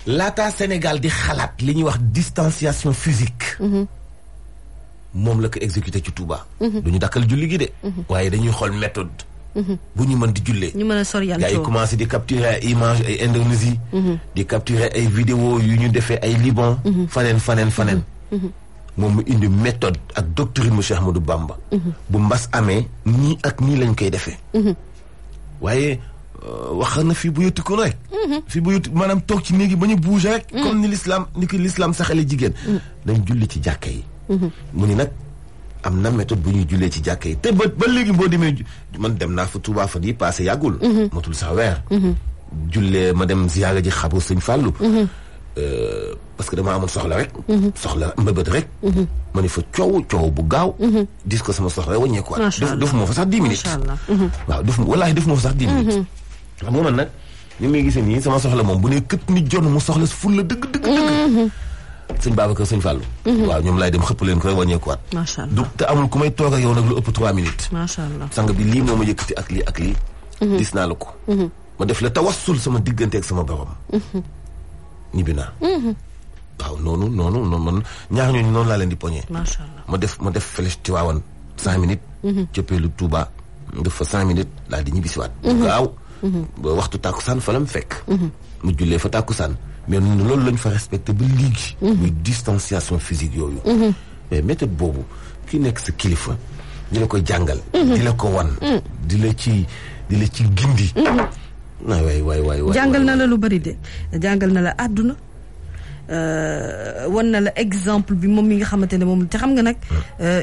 laata Sénégal di xalaat li ñuy wax distanciation physique. moom la ko exécuté ci Touba. du ñu dakkal julli gi de. waaye dañuy xool méthode. bu ñu mën di jullee. ñu mën a soriantoo gars yi commencé di capturer ay images ay Indonésie. di capturer ay vidéo yu ñu defee ay Liban. faneen. moom mu indi méthode ak doctrine mu Cheikh Ahmadou Bamba. bu mbas amee nii ak nii lañ koy defee. waaye wax na fii bu yotti ko rek. fii bu yotti maanaam toog ci néegi ba ñu bouger rek. comme ni ko l'islam saxale jigéen. dañ julli ci jàkka yi. mu ni nag am na méthode bu ñuy jullee ci jàkka yi te ba léegi boo demee man dem naa fa Touba fa di passé yàggul. matul sax weer. jullee ma dem ziyaara ji xabu sëñ Fallou. parce que dama amoon soxla rek. soxla mbëbët rek. ma ne fa coow bu gaaw. dis ko sama soxla wàññeekuwaat. macha allah def ma fa sax 10 minutes. waaw wallaahi def ma fa sax 10 minutes. xam nga man nag ni may gisee nii sama soxla moom bu ne këpp ni jonn mu soxla ful la dëgg. sëñ Babacar sëñ Fallou. waaw ñoom laay dem xëpp leen ko rek wàññeekuwaat. macha allah te amul ku may toog ak yow nag lu ëpp 3 minutes. macha allah sang bi lii moo ma yëkkati ak lii ak lii. gis naa la ko. ma def la tawassul sama diggante ak sama borom. ñibbi naa. waaw noonu man ñaar ñooñu noonu laa leen di poñee. macha allah ma def flèche Tiwaawan 5 minutes. cëppeelu Touba def fa 5 minutes daal di ñibbisiwaat. gaaw. ba waxtu tàkkusaan fa la mu fekk. mu jullee fa tàkkusaan mais loolu lañ fa respecté ba léegi. muy distanciation physique yooyu. mais méthode boobu ki nekk sa kilifa di la koy jàngal. di la ko wan. di la ci gindi. waay jàngal na la lu bari de jàngal na la àdduna wan na la exemple bi moom mi nga xamante ne moom te xam nga nag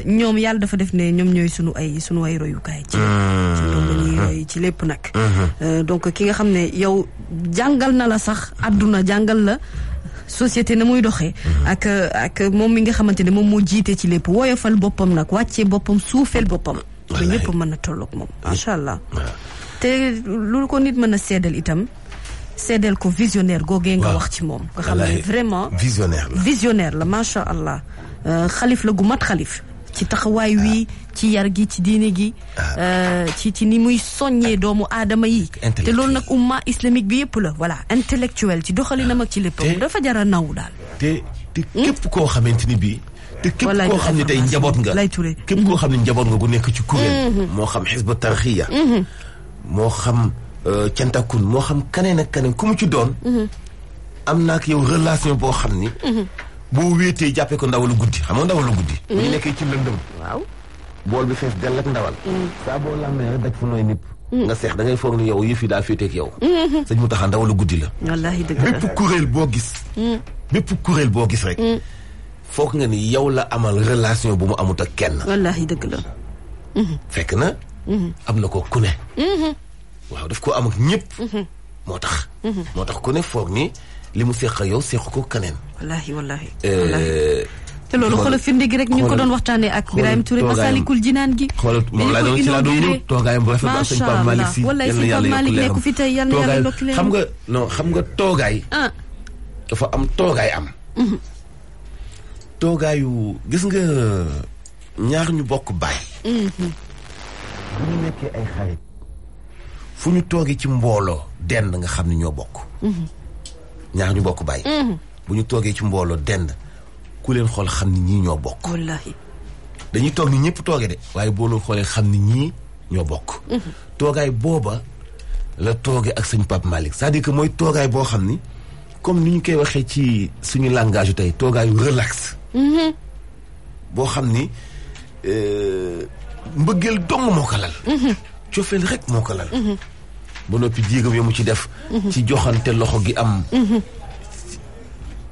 ñoom yàlla dafa def ne ñoom ñooy sunu ay royukaay ci ñoom lañuy roy ci lépp nag donc ki nga xam ne yow jàngal na la sax àdduna jàngal la société na muy doxee ak moom mi nga xamante ne moom moo jiite ci lépp woyofal boppam nag wàccee boppam suufeel boppam ba ñëpp mën a tolloog moom macha allah te lu ko nit mën a seedal itam seedal ko visionnaire googee nga wax ci moom nga xam ne vraiment visionnaire la macha allah xalif la gu mat xalif ci taxawaay wi ci yar gi ci diine gi ci ni muy soññee doomu aadama yi te loolu nag umma islamique bi yëpp la voilà intellectuel ci doxalinam ak ci léppam dafa jara naw daal te képp koo xamante ni bii te képp koo xam ne tey njaboot nga lay ture képp koo xam ne njaboot nga gu nekk ci kuréel moo xam xisba tarxiya moo xam cantakun moo xam kaneen ak kaneen ku mu ci doon am naa ak yow relation boo xam ni boo wéetee jàppee ko ndawalu guddi xam nga ndawalu guddi bu ñu nekkee ci lëndëm waaw bool bi fees dell ak ndawal saa boo làmbee rek daj fu nooy nipp nga seex da ngay foog ni yow yëf yi daa féeteeg yow sëñ mu taxaa ndawalu guddi la wallaahi dëgg la bépp kuréel boo gis rek foog nga ni yow la amal relation bu mu amut ak kenn wallaahi dëgg la fekk na am na ko ku ne waaw daf ko am ak ñëpp moo tax ku ne foog ni li mu seq yow seq ko keneen wallaahi te loolu xoolal firnde gi rek ñu ngi ko doon waxtaanee ak Birahim Touré Masalikul Jinaan gi xoolal moom laa doon ci laa doon ñëw toogaayam bu rafet ak sëñ Pape Malick Si wallaay sëñ Pape Malick nekku fi tey yal na yàlla lokki leen xam nga toogaay dafa am toogaay am toogaayu gis nga ñaar ñu bokk baay bu ñu nekkee ay xarit fu ñu toogee ci mbooloo dend nga xam ne ñoo bokk ñaar ñu bokk baay bu ñu toogee ci mbooloo dend ku leen xool xam ni ñii ñoo bokk wallaahi dañuy toog ni ñëpp toogee de waaye boo leen xoolee xam ni ñii ñoo bokk toogaay booba la toogee ak sëñ Pape Malick c'est-à-dire que mooy toogaay boo xam ni comme ni ñu koy waxee ci suñu langage yu tey toogaayu relax boo xam ni mbëggeel dong moo ko lal cofeel rek moo ko lal ba noppi jéegam yo mu ci def ci joxante loxo gi am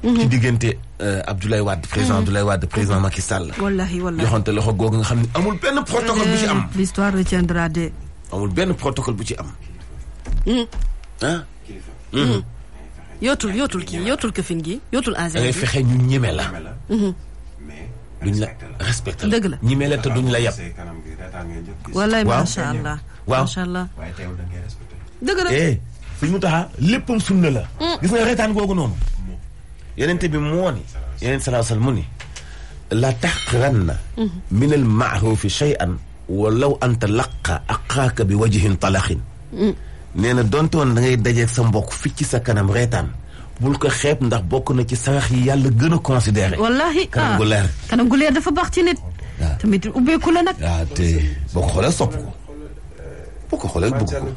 ci diggante Abdoulaye Wade président Abdoulaye Wade président Macky Sall wallaahi joxante loxo googu nga xam ne amul benn protocole bu ci am l'histoire retiendra de amul benn protocole bu ci am yootul kii yootul këfin gi yootul da ngay fexe ñu ñeme la duñ la respecté dëgg la ñeme la te duñ la yab wallaay macha allah waaw macha allah dëgg la suñ mu taxaa léppam sunna la gis nga reetaan googu noonu yenente bi moo ni yeneen salaa sallam mu ni la taxqiranna min al maarufi shay'an walaw an talaqa aqaaka bi wajhin talaxin nee na donte woon da ngay dajeeg sa mbokk fii ci sa kanam reetaan bul ko xeeb ndax bokk na ci sarax yi yàlla gën a considéré wallaahi kanam gu leer dafa baax ci nit tamit ubbeeku la nag waaw te boo ko xoolee sopp ko boo ko xoolee bëgg ko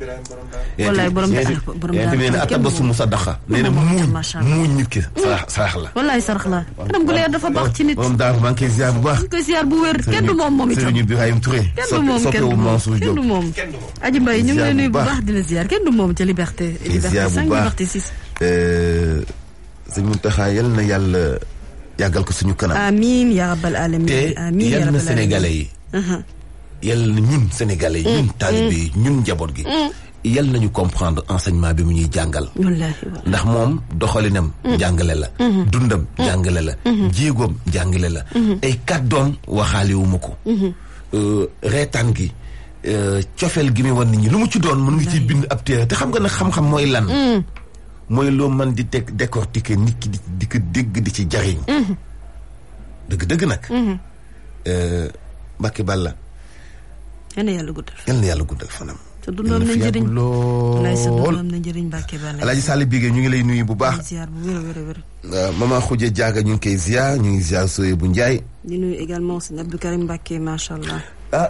wallaay borom daal nee na atabassumu sadaqa nee na muuñ nit ki sarax la wallaay sarax la kanam gu leer dafa baax ci nit moom daal maa ngi koy ziar bu baax koy ziar bu wér kenn du moom itam Serigne Birahim Touré kenn du moom Aji Mbaye ñu ngi lay nuyu bu baax di la ziar kenn du moom ca Liberté 5 Liberté 6 sëñ Mountakha yal na yàlla yàggal ko suñu kanam. amiin yaa rabbal aalamiin. te yal na sénégalais yi. yal na ñun sénégalais yi. ñun taalibe yi ñun njaboot gi. yal nañu comprendre enseignement bi mu ñuy jàngal. ndax moom doxalinam. jàngale la. dundam jàngale la. jéegoom jàngale la. ay kàddoom waxaale wu ma ko. reetaan gi cofeel gi muy wan nit ñi lu mu ci doon mën nga ciy bind ab téere te xam nga nag xam-xam mooy lan. mooy loo mën di teg décortiquer nit ki di ko dégg di ci jariñ. dëgg nag. Mbacke Balla. yal na yàlla guddal. yal na yàlla guddal fanam. te dundoom na njëriñ lool sa dundoom na njëriñ Mbacke Balla. Alaaji Sall Bigué ñu ngi lay nuyu bu baax. ziar bu wér. Mama Khoudia Diaga ñu ngi koy ziar ñu ngi ziar Soye bu Ndiaye. di nuyu également sëñ Abdou Karim Mbacke macha allah.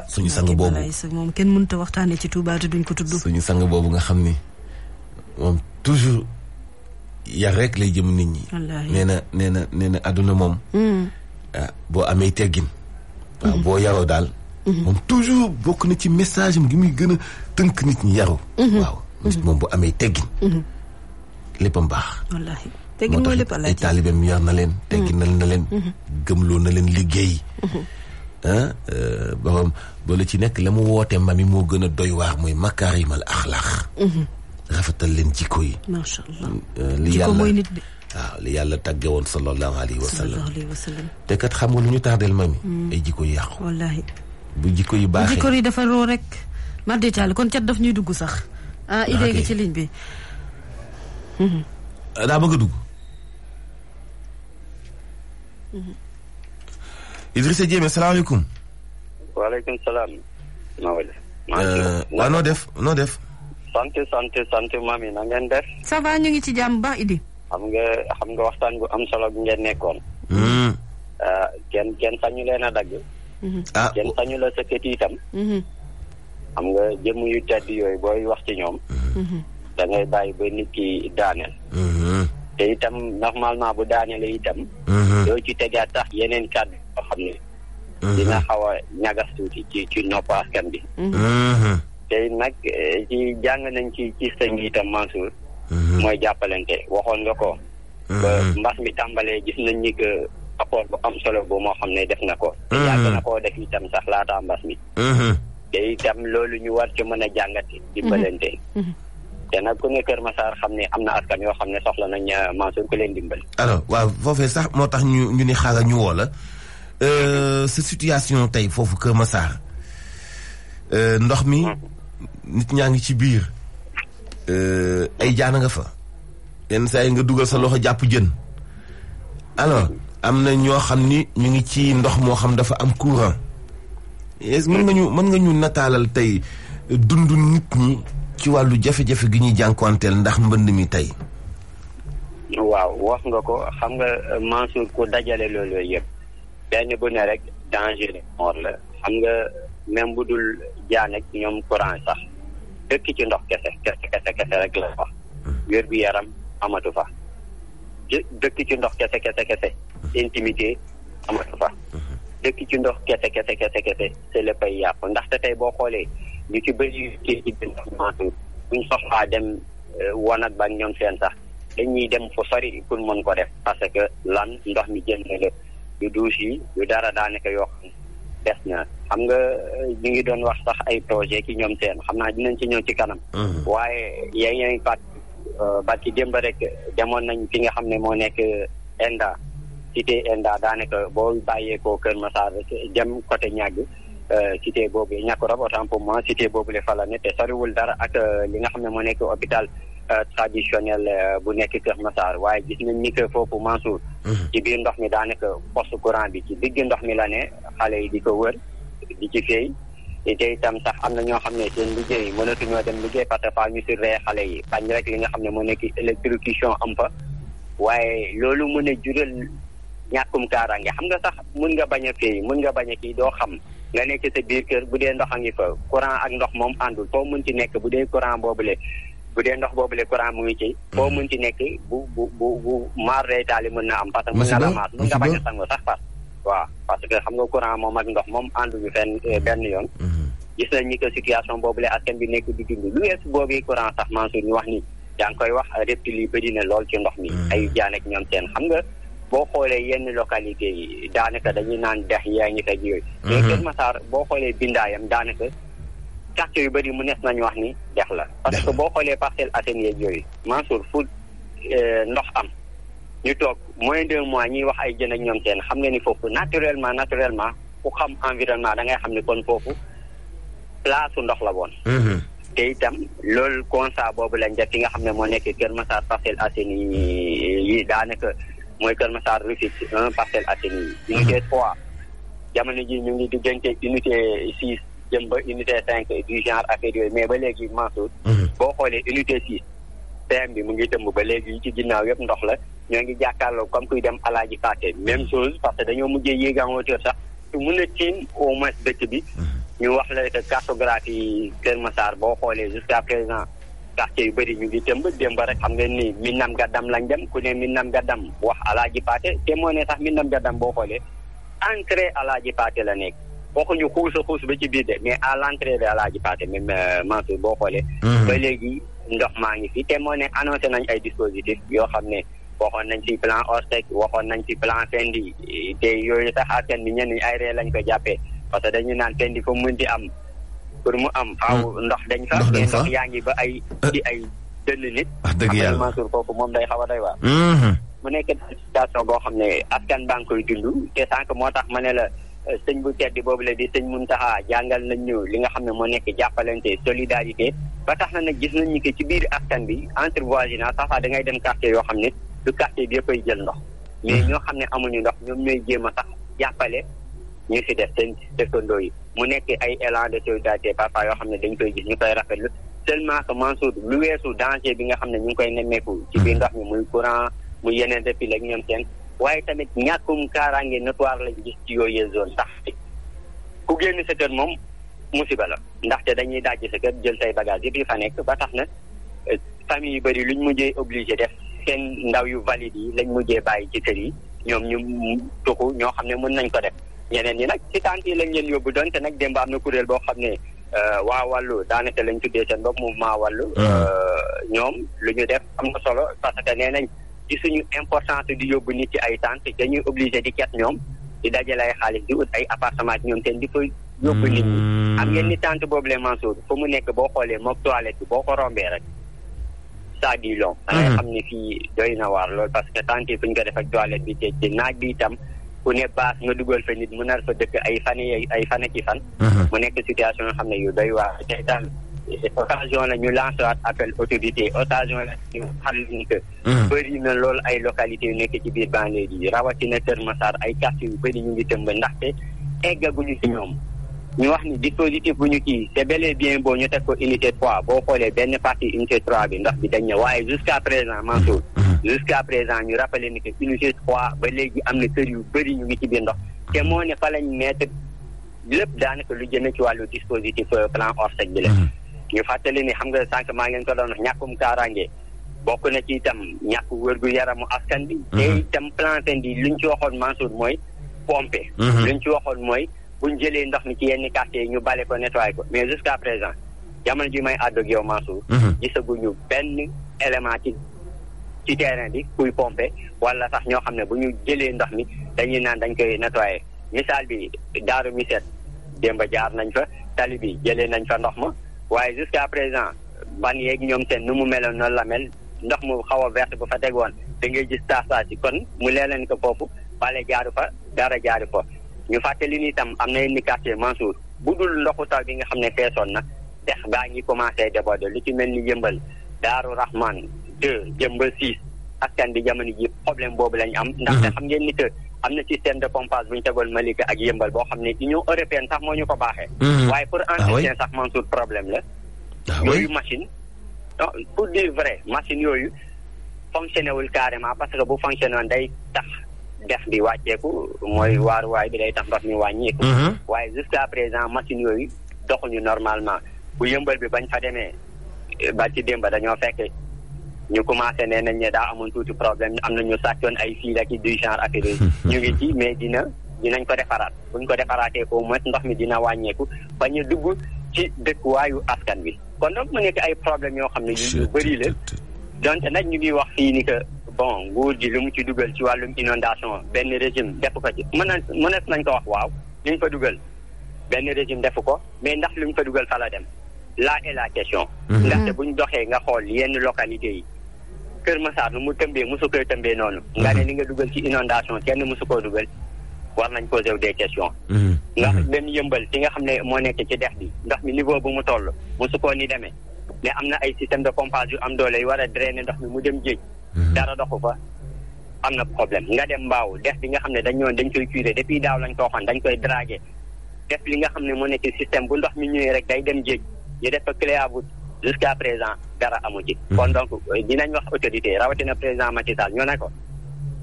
suñu sang boobu moom kenn mënut a waxtaanee ci Touba te duñ ko tudd. suñu sang boobu nga xam ni moom toujours yar rek lay jëm nit ñi. wallaahi nee na àdduna moom. boo amee teggin. waaw boo yaroo daal. moom toujours bokk na ci message am gi muy gën a tënk nit ñi yaru. waaw moom bu amee teggin. léppam baax. wallaahi teggin mooy lépp ay taalibeem yar na leen. tegginal na leen. gëmloo na leen liggéey. ba la ci nekk la mu woote mami moo gën a doy waar mooy makaarimal axlaax. rafetal leen jikko yi. macha allah li jikko mooy nit bi. waaw li yàlla tàgge woon sallallahu alayhi wa sallam. te kat xam nga lu ñu tardeel mami. ay jikko yu yàqu. wallaahi. bu jikko yi baaxee jikko yi dafa roo rek. mar détail kon cat daf ñuy dugg sax. idée ngi ci ligne bi. daa bëgg a dugg. Idrissa Diémé salaamaaleykum. waaleykum salaam. waaw noo def. sant mami na ngeen def. ça va ñu ngi ci jàmm baax Idi. xam nga waxtaan bu am solo bi ngeen nekkoon. kenn sañu leen a dagg. kenn sañu la sëkkati itam. xam nga jëmm yu tedd yooyu booy wax ci ñoom. da ngay bàyyi ba nit ki daaneel. te itam normalement bu daanelee itam. doo ci tegaat tax yeneen kàddu yoo xam ne. dina xaw a ñagas tuuti ci nopp askan bi. te nag ci jàng nañ ci sëñ bi itam Mansour. mooy jàppalante waxoon nga ko. ba mbas mi tàmbalee gis nañ ni que apport bu am solo bu moo xam ne def na ko. te yàgg na koo def itam sax laata mbas mi. te itam loolu ñu war ci mën a jàngati. dimbalante. te nag ku ne Kër Massar xam ne am na askan yoo xam ne soxla nañ Mansour ku leen dimbali. alors waaw foofee sax moo tax ñu ni xaaral ñu woo la sa situation tey foofu Kër Massar ndox mi nit ñaa ngi ci biir ay jaana nga fa yenn saa yi nga dugal sa loxo jàpp jën alors am na ñoo xam ni ñu ngi ci ndox moo xam dafa am courant mën nga ñu nataalal tey dundu nit ñi ci wàllu jafe-jafe gi ñuy jànkuwanteel ndax mbënd mi tey. waaw wax nga ko xam nga Mansour ku dajale loolu yëpp benn bu ne rek danger mort la xam nga même bu dul jaan ak ñoom courant sax dëkk ci ndox kese rek la wax wér gu yaram amatu fa dëkk ci ndox kese intimité amatu fa dëkk ci ndox kese c'est léppay yàqu ndaxte tey boo xoolee ñu ci bëri ci Mansour buñ soxlaa dem wanag ba ñoom seen sax dañuy dem fu sori pour mën ko def parce que lan ndox mi jël na la yu douche yi yu dara daanaka yoo xam des na xam nga ñu ngi doon wax sax ay projet ki ñoom seen xam naa dinañ ci ñëw ci kanam waaye yéen fat barki démb rek demoon nañ fi nga xam ne moo nekk Enda cité Enda daanaka boo bàyyeekoo Kër Massar rek dem côté ñàgg cité boobu ñàkk rob autant pour moi cité boobu le fa la ne te soriwul dara ak li nga xam ne moo nekk hôpital traditionnel bu nekk Kër Massar waaye gis nañ ni que foofu Mansour ci biir ndox mi daanaka poste courant bi ci digg ndox mi la ne xale yi di ko wër di ci feey te itam sax am na ñoo xam ne seen liggéey mënatuñoo dem liggéey parce que fa ñu surveiller xale yi bañ rek li nga xam ne moo nekk électrocution am fa waaye loolu mën a jural ñàkkum kaaraange xam nga sax mun nga bañ a feey mun nga bañ a kii doo xam nga nekk sa biir kër bu dee ndox a ngi fa courant ak ndox moom àndul foo mun ci nekk bu dee courant boobule bu dee ndox boobule courant mu ngi ci foo mun ci nekk bu maar day taali mën na am parce que mën na la maas mun nga bañ a sango sax fas waaw parce que xam nga courant moom ak ndox moom ànduñu benn yoon gis nañ ni que situation boobule askan bi nekk di dund lu weesu boobu courant sax Mansour ñu wax ni yaa ngi koy wax reptiles yi bëri na lool ci ndox mi ay jaan ak ñoom seen xam nga boo xoolee yenn localité yi daanaka dañuy naan dex yaa ngi teg yooyu. mais Kër Massar boo xoolee bindaayam daanaka quartier yu bëri mu nees nañu wax ni dex la. parce que boo xoolee Parcelles Assainies yooyu Mansour fu ndox am ñu toog moins de mois ñuy wax ay jën ak ñoom seen xam nga ni foofu naturellement ku xam environnement da ngay xam ni kon foofu place ndox la woon. te itam loolu constat boobu lañ def fi nga xam ne moo nekk Kër Massar Parcelles Assainies yi daanaka. mooy Kër Massar Rufisque 1 Parcelles Assainies yi unité 3 jamono ji ñu ngi diggante unité 6 jëm ba unité 5 du genre affaire yooyu mais ba léegi Mansour boo xoolee unité 6 PM bi mu ngi tëmb ba léegi yi ci ginnaaw yëpp ndox la ñoo ngi jàkkaarloo comme kuy dem Alaaji Paate même chose parce que dañoo mujjee yéeg en hauteur sax su mën a tiim au moins dëkk bi ñu wax la que cartographie Kër Massar boo xoolee jusqu'à présent quartier yu bëri ñu ngi tëmb démb rek xam ngeen ni Minam Gaddam lañ dem ku ne Minam Gaddam wax Alaaji Paate te moo ne sax Minam Gaddam boo xoolee entrée Alaaji Paate la nekk waxuñu xuus ba ci biir de mais à l'entrée de Alaaji Paate même Mansour boo xoolee ba léegi ndox maa ngi fi te moo ne annoncé nañ ay dispositifs yoo xam ne waxoon nañ ci plan Orsec waxoon nañ ci plan Fendi te yooyu sax askan bi ñenn ñi ay ree lañ ko jàppee parce que dañu naan Fendi fa mu mën di am pour mu am faaw ndox dañ fa mais ndox yaa ngi ba ay ci ay dënn nit wax dëgg yàlla Mansour foofu moom day xaw a doy waar mu nekk situation boo xam ne askan baa ngi koy dund te sànq moo tax ma ne la sëñ bu tedd boobu la di sëñ Muntaxa jàngal nañ ñu li nga xam ne moo nekk jàppalante solidarité ba tax na nag gis nañ ni que ci biir askan bi entre voisinage sax da ngay dem quartier yoo xam ne du quartier bi yëpp ay jël ndox mais ñoo xam ne amuñu ndox ñoom ñooy jéem a sax jàppale ñu si def seen dëkkandoo yi mu nekk ay élan de solidarité parfois yoo xam ne dañ koy gis ñu koy rafetlu seulement que Mansour lu weesu danger bi nga xam ne ñu ngi koy nemmeeku ci biir ndox mi muy courant muy yeneen refil ak ñoom seen waaye tamit ñàkkum kaaraange notoire lañ gis ci yooyu zone sax ku génn sa kër moom musiba la ndaxte dañuy dajji sa kër jël say bagage yëpp yi fa nekk ba tax na famille yu bëri luñ mujjee obligé def seen ndaw yu valide yi lañ mujjee bàyyi ci kër yi ñoom ñu tuxu ñoo xam ne mën nañ ko def ñeneen ñi nag ci tànk yi lañ leen yóbbu doonte nag démb am na kuréel boo xam ne waa wàllu daanaka lañ tuddee seen bopp mouvement wàllu ñoom lu ñu def am na solo parce que nee nañ ci suñu importance di yóbbu nit ci ay tànk dañuy obligé di ket ñoom di dajale ay xaalis di ut ay appartement ñoom seen di fa yóbbu nit ñi am ngeen ni tànk boobu le Mansour fu mu nekk boo xoolee mook toilette bi boo ko rombee rek ça dit long da ngay xam ni fii doy na waar lool parce que tànk yi fu ñu ko def ak toilette bi te naaj bi itam ku ne baas nga dugal fa nit mu nar fa dëkk ay fan ci fan mu nekk situation yoo xam ne yu doy waar te daal occasion la ñu lancé waat appel autorité occasion la ñu xam ni que bëri na loolu ay localités yu nekk ci biir banlieue bi rawatina Kër Massar ay quartiers yu bëri ñu ngi tëmb ndaxte eggaguñu ci ñoom ñu wax ni dispositif bu ñu kii c'est bel et bien bon ñu teg ko unité 3 boo xoolee benn partie unité 3 bi ndax bi dañ ne waaye jusqu'à présent Mansour jusqu'à présent ñu rappelé ni que unité 3 ba léegi am na kër yu bëri ñu ngi ci biir ndox te moo ne fa lañ mettre lépp daanaka lu jëm ci wàllu dispositif plan Orsec bi la ñu fàttali ni xam nga sànq maa ngeen ko doon wax ñàkkum kaaraange bokk na ci itam ñàkk wërgu yaramu askan bi te itam plan Fendi luñ ci waxoon Mansour mooy pomper luñ ci waxoon mooy buñ jëlee ndox mi ci yenn quartier yi ñu bale ko nettoyé ko mais jusqu'à présent jamono ji may àddu ak yow Mansour gisaguñu benn élément ci terrain bi kuy pomper wala sax ñoo xam ne bu ñu jëlee ndox mi dañuy naan dañ koy nettoyé misaal bi Daaru Miset démba jaar nañ fa tali bi jëlee nañ fa ndox ma waaye jusqu'à présent ban yeeg ñoom seen nu mu meloon noonu la mel ndox mu xaw a vert bu fa tegoon da ngay gis tasa ci kon mu leeleen ko foofu bale jaaru fa dara jaaru fa ñu fàttali ni itam am na yenn quartier Mansour bu dul ndoxu taw bi nga xam ne feesoon na dex baa ngi commencé déborder lu ci mel ni Yëmbal Daaru Rahman 2 Jëmbal 6 askan bi jamono ji problème boobu lañu am ndaxte xam ngeen ni que am na système de pompage bu ñu tegoon Malika ak Yëmbal boo xam ne Union européenne sax moo ñu ko baaxee waaye pour entretien sax Mansour problème la yooyu machine pour dire vrai machine yooyu fonctionné wul carrément parce que bu fonctionné woon day tax dex bi wàcceeku mooy waaruwaay bi day tax ndox mi wàññeeku waaye jusqu'à présent machine yooyu doxuñu normalement bu Yëmbal bi bañ fa demee ba ci démb dañoo fekk ñu commencé nee nañ ne daa amoon tuuti problème am na ñu sàccoon ay fil ak du genre affaire ñu ngi ci mais dinañ ko defaraat buñ ko defaraatee au moins ndox mi dina wàññeeku bañ a dugg ci dëkkuwaayu askan bi kon donc mu nekk ay problème yoo xam ne yu bëri la donte nag ñu ngi wax fii ni que bon nguur gi lu mu ci dugal ci wàllum inondation benn régime defu ko ci mënees nañ ko wax waaw li ñu fa dugal benn régime defu ko mais ndax lu ñu fa dugal fa la dem là est la question. ndaxte bu ñu doxee nga xool yenn localités yi Kër Massar nu mu tëmbee mosu koy tëmbee noonu. nga ne li nga dugal ci inondation kenn mosu koo dugal war nañ posé wu des questions. ndax benn yëmbal fi nga xam ne moo nekk ci dex bi ndox mi niveau bu mu toll mosu koo ni demee mais am na ay système de pompage yu am doole yu war a drainer ndox mi mu dem géej. dara doxu fa am na problème nga dem mbaaw dex bi nga xam ne dañ koy curé depuis daaw lañ ko waxoon dañ koy draguer def li nga xam ne moo nekk système bu ndox mi ñëwee rek day dem géej ñu def fa clé à voûte jusqu'à présent dara amu ci. kon donc dinañ wax autorité rawatina président Macky Sall ñoo ne ko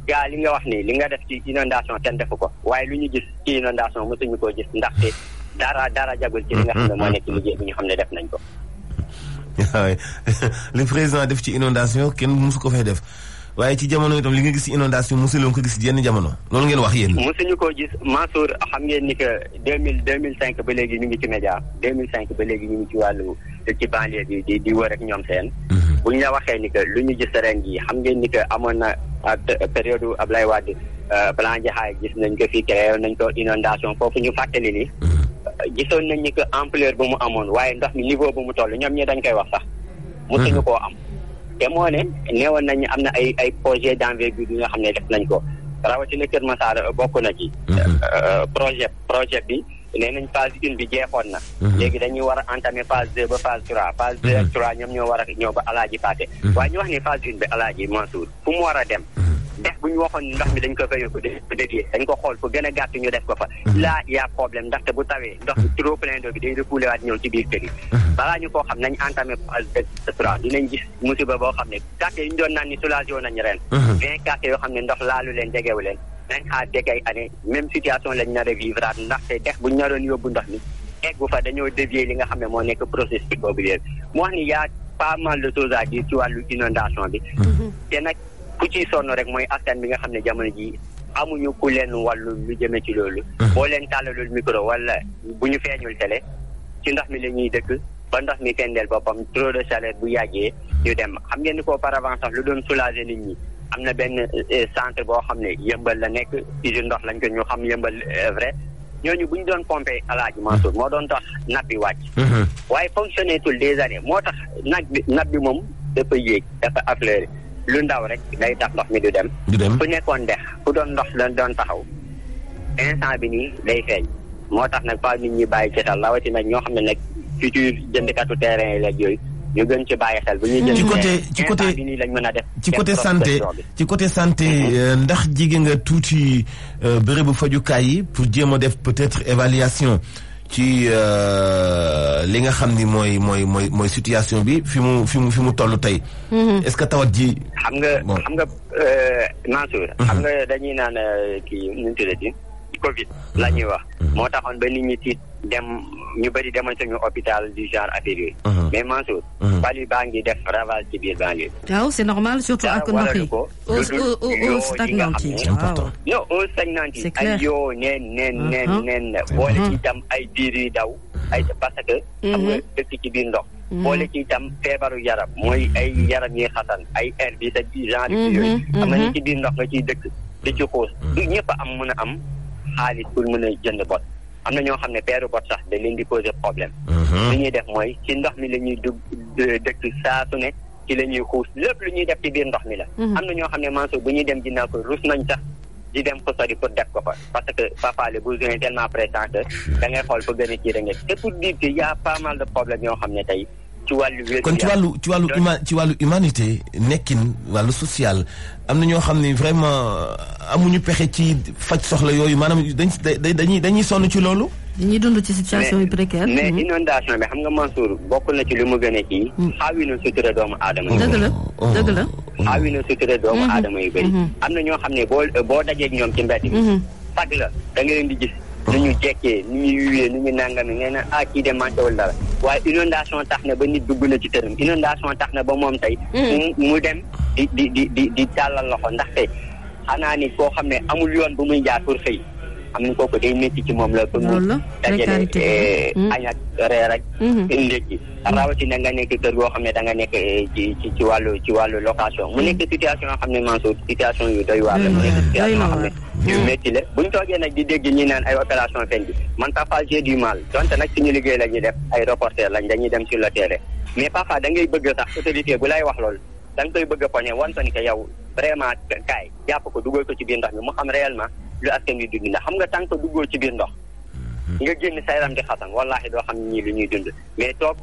gaa li nga wax ni li nga def ci inondation kenn defu ko waaye lu ñu gis ci inondation mosuñu koo gis ndaxte dara jagul ci li nga xam ne moo nekk liggéey bi ñu xam ne def nañ ko. waaw li président def ci inondation kenn mosu ko fay def waaye ci jamono itam li nga gis ci inondation mosuloo ko gis ci yenn jamono loolu ngeen wax yéen. mosuñu koo gis Mansour xam ngeen ni que 2005 ba léegi ñu ngi ci média 2005 ba léegi ñu ngi ci wàllu ci banlieue bi di wër ak ñoom seen. bu ñu la waxee ni que lu ñu gis ren jii xam ngeen ni que amoon na période Ablaye Wade plan Jaxaay gis nañ ko fii créé nañ ko inondation foofu ñu fàttali ni. gisoon nañ ni que ampleur bu mu amoon waaye ndox mi niveau bu mu toll ñoom ñi dañ koy wax sax. mosuñu koo am. te moo ne neewoon nañu am na ay projet d'envergure yi nga xam ne def nañ ko rawatina Kër Massar bokk na ci. projet bi nee nañ phase 1 bi jeexoon na. léegi dañuy war a entamer phase 2 ba phase 3 phase 2 ak 3 ñoom ñoo war a ñëw ba alaaji paate. waaye ñu wax ni phase 1 bi alaaji Mansour fu mu war a dem. def bu ñu waxoon ndox mi dañ ko fay yóbbu dañ ko xool fu gën a gàtt ñu def ko fa. là y a problème ndaxte bu tawee ndox mi trop plein d'eau bi day refoulé waat ñëw ci biir kër yi. balaa ñu koo xam nañ entamé phase 3 dinañ gis musiba boo xam ne quartier yi ñu doon naan ni soulagé woon nañu ren. 20 quartiers yoo xam ne ndox laalu leen jegewu leen nañ xaar dégg ay année même situation lañ nar a vivre ndaxte dex bu ñu naroon yóbbu ndox mi eggu fa dañoo dévier li nga xam ne moo nekk processus boobu yéen mu wax ni y a pas mal de choses à dire ci wàllu inondation bi. te nag ku ciy sonn rek mooy askan bi nga xam ne jamono ji amuñu ku leen wàllu lu jëme ci loolu. boo leen tàllalul micro wala bu ñu feeñul télé ci ndox mi la ñuy dëkk ba ndox mi kendeel boppam trop de chaleur bu yàggee ñu dem xam ngeen ni ko auparavant sax lu doon soulager nit ñi am na benn centre boo xam ne yëmbal la nekk usine ndox lañ ko ñu xam yëmbal vrai ñooñu bu ñu doon pompé Alaaji Mansour moo doon tax nappe bi wàcc. waaye fonctionné tul des années moo tax nappe bi moom dafa yéeg dafa affleuré lu ndaw rek day tax ndox mi du dem. fu nekkoon dex fu doon ndox la doon taxaw instant bi nii day feeñ moo tax nag fa nit ñi bàyyi ci xel rawatina ñoo xam ne nag futur jëndkatu terrain yi léegi yooyu ñu gën ci bàyyi xel. bu ñuy jënd ci côté bi nii lañ mën a def. ci côté santé ndax jige nga tuuti bërëbu fajukaay yi pour jéem a def peut-être évaluation ci li nga xam ni mooy situation bi fi mu toll tey. est-ce que tawat ji. xam nga Mansour. xam nga dañuy naan kii nu mu tuddati Covid la ñuy wax. moo taxoon ba nit ñi tiit dem ñu bëri demoon suñu hôpital du genre affaire yooyu. mais Mansour. bali baa ngi def ravage ci biir banlieue. waaw c'est normal surtout ak ndox yi. eau stagnante yi waaw. non eau stagnante yi ay yoo neen boole ci itam ay biir yu daw ay parce que. xam nga dëkk ci biir ndox. boole ci itam feebaru yaram mooy ay yaram yi xasan ay air bi sa genre yooyu. xam nga ni ci biir ndox nga ciy dëkk di ci xuus. du ñëpp am mën a am xaalis pour mën a jënd bot. am na ñoo xam ne peeru bot sax da leen di poser problème. li ñuy def mooy ci ndox mi la ñuy dëkk saa su ne ci la ñuy xuus lépp lu ñuy def ci biir ndox mi la. am na ñoo xam ne Mansour bu ñuy dem ginnaaw ko rus nañ sax di dem ko sori pour def ko fa parce que papa le besoin est tellement pressant que da ngay xool fa gën a ci rek c'est pour dire que y a pas mal de problèmes yoo xam ne tey ci wàllu wér kon ci wàllu humanité nekkin wàllu social am na ñoo xam ne vraiment amuñu pexe ci faj soxla yooyu maanaam dañuy sonn ci loolu. dañuy dund ci situation yu précaire. mais inondation bi xam nga Mansour bokk na ci lu mu gën a kii. xaawi na sutura doomu aadama. dëgg la. xaawi na sutura doomu aadama yu bëri. am na ñoo xam ne boo dajeeg ñoom ci mbedd bi. sag la da nga leen di gis. nu ñu jekkee nu ñu yuyee nu ñu nangami ngeen ne kii de manquéwul dara waaye inondation tax na ba nit dugg na ci tëram inondation tax na ba moom tey mu dem di tàllal loxo ndaxte xanaa ni koo xam ne amul yoon bu muy jaar pour xëy am na kooku day métti ci moom la pour mu dajale añ ak reer ak ndékki rawatina nga nekk kër goo xam ne da nga nekk ci wàllu location mu nekk situation yoo xam ne Mansour situation yu doy waar la mu nekk situation yoo xam ne yu métti la buñ toogee nag di dégg ñi naan ay opération fen bi man parfois j'ai du mal donte nag suñu liggéey la ñuy def ay reporter lañ dañuy dem sur le terrain mais parfois da ngay bëgg sax autorité bu lay wax loolu da nga koy bëgg a poñe wan ko ni que yow vraiment kaay jàpp ko dugal ko ci biir ndox mi mu xam réellement lu askan wi dund ndax xam nga tant que duggoo ci biir ndox nga génn sa yaram di xasan wallahi doo xam ñii lu ñuy dund mais toog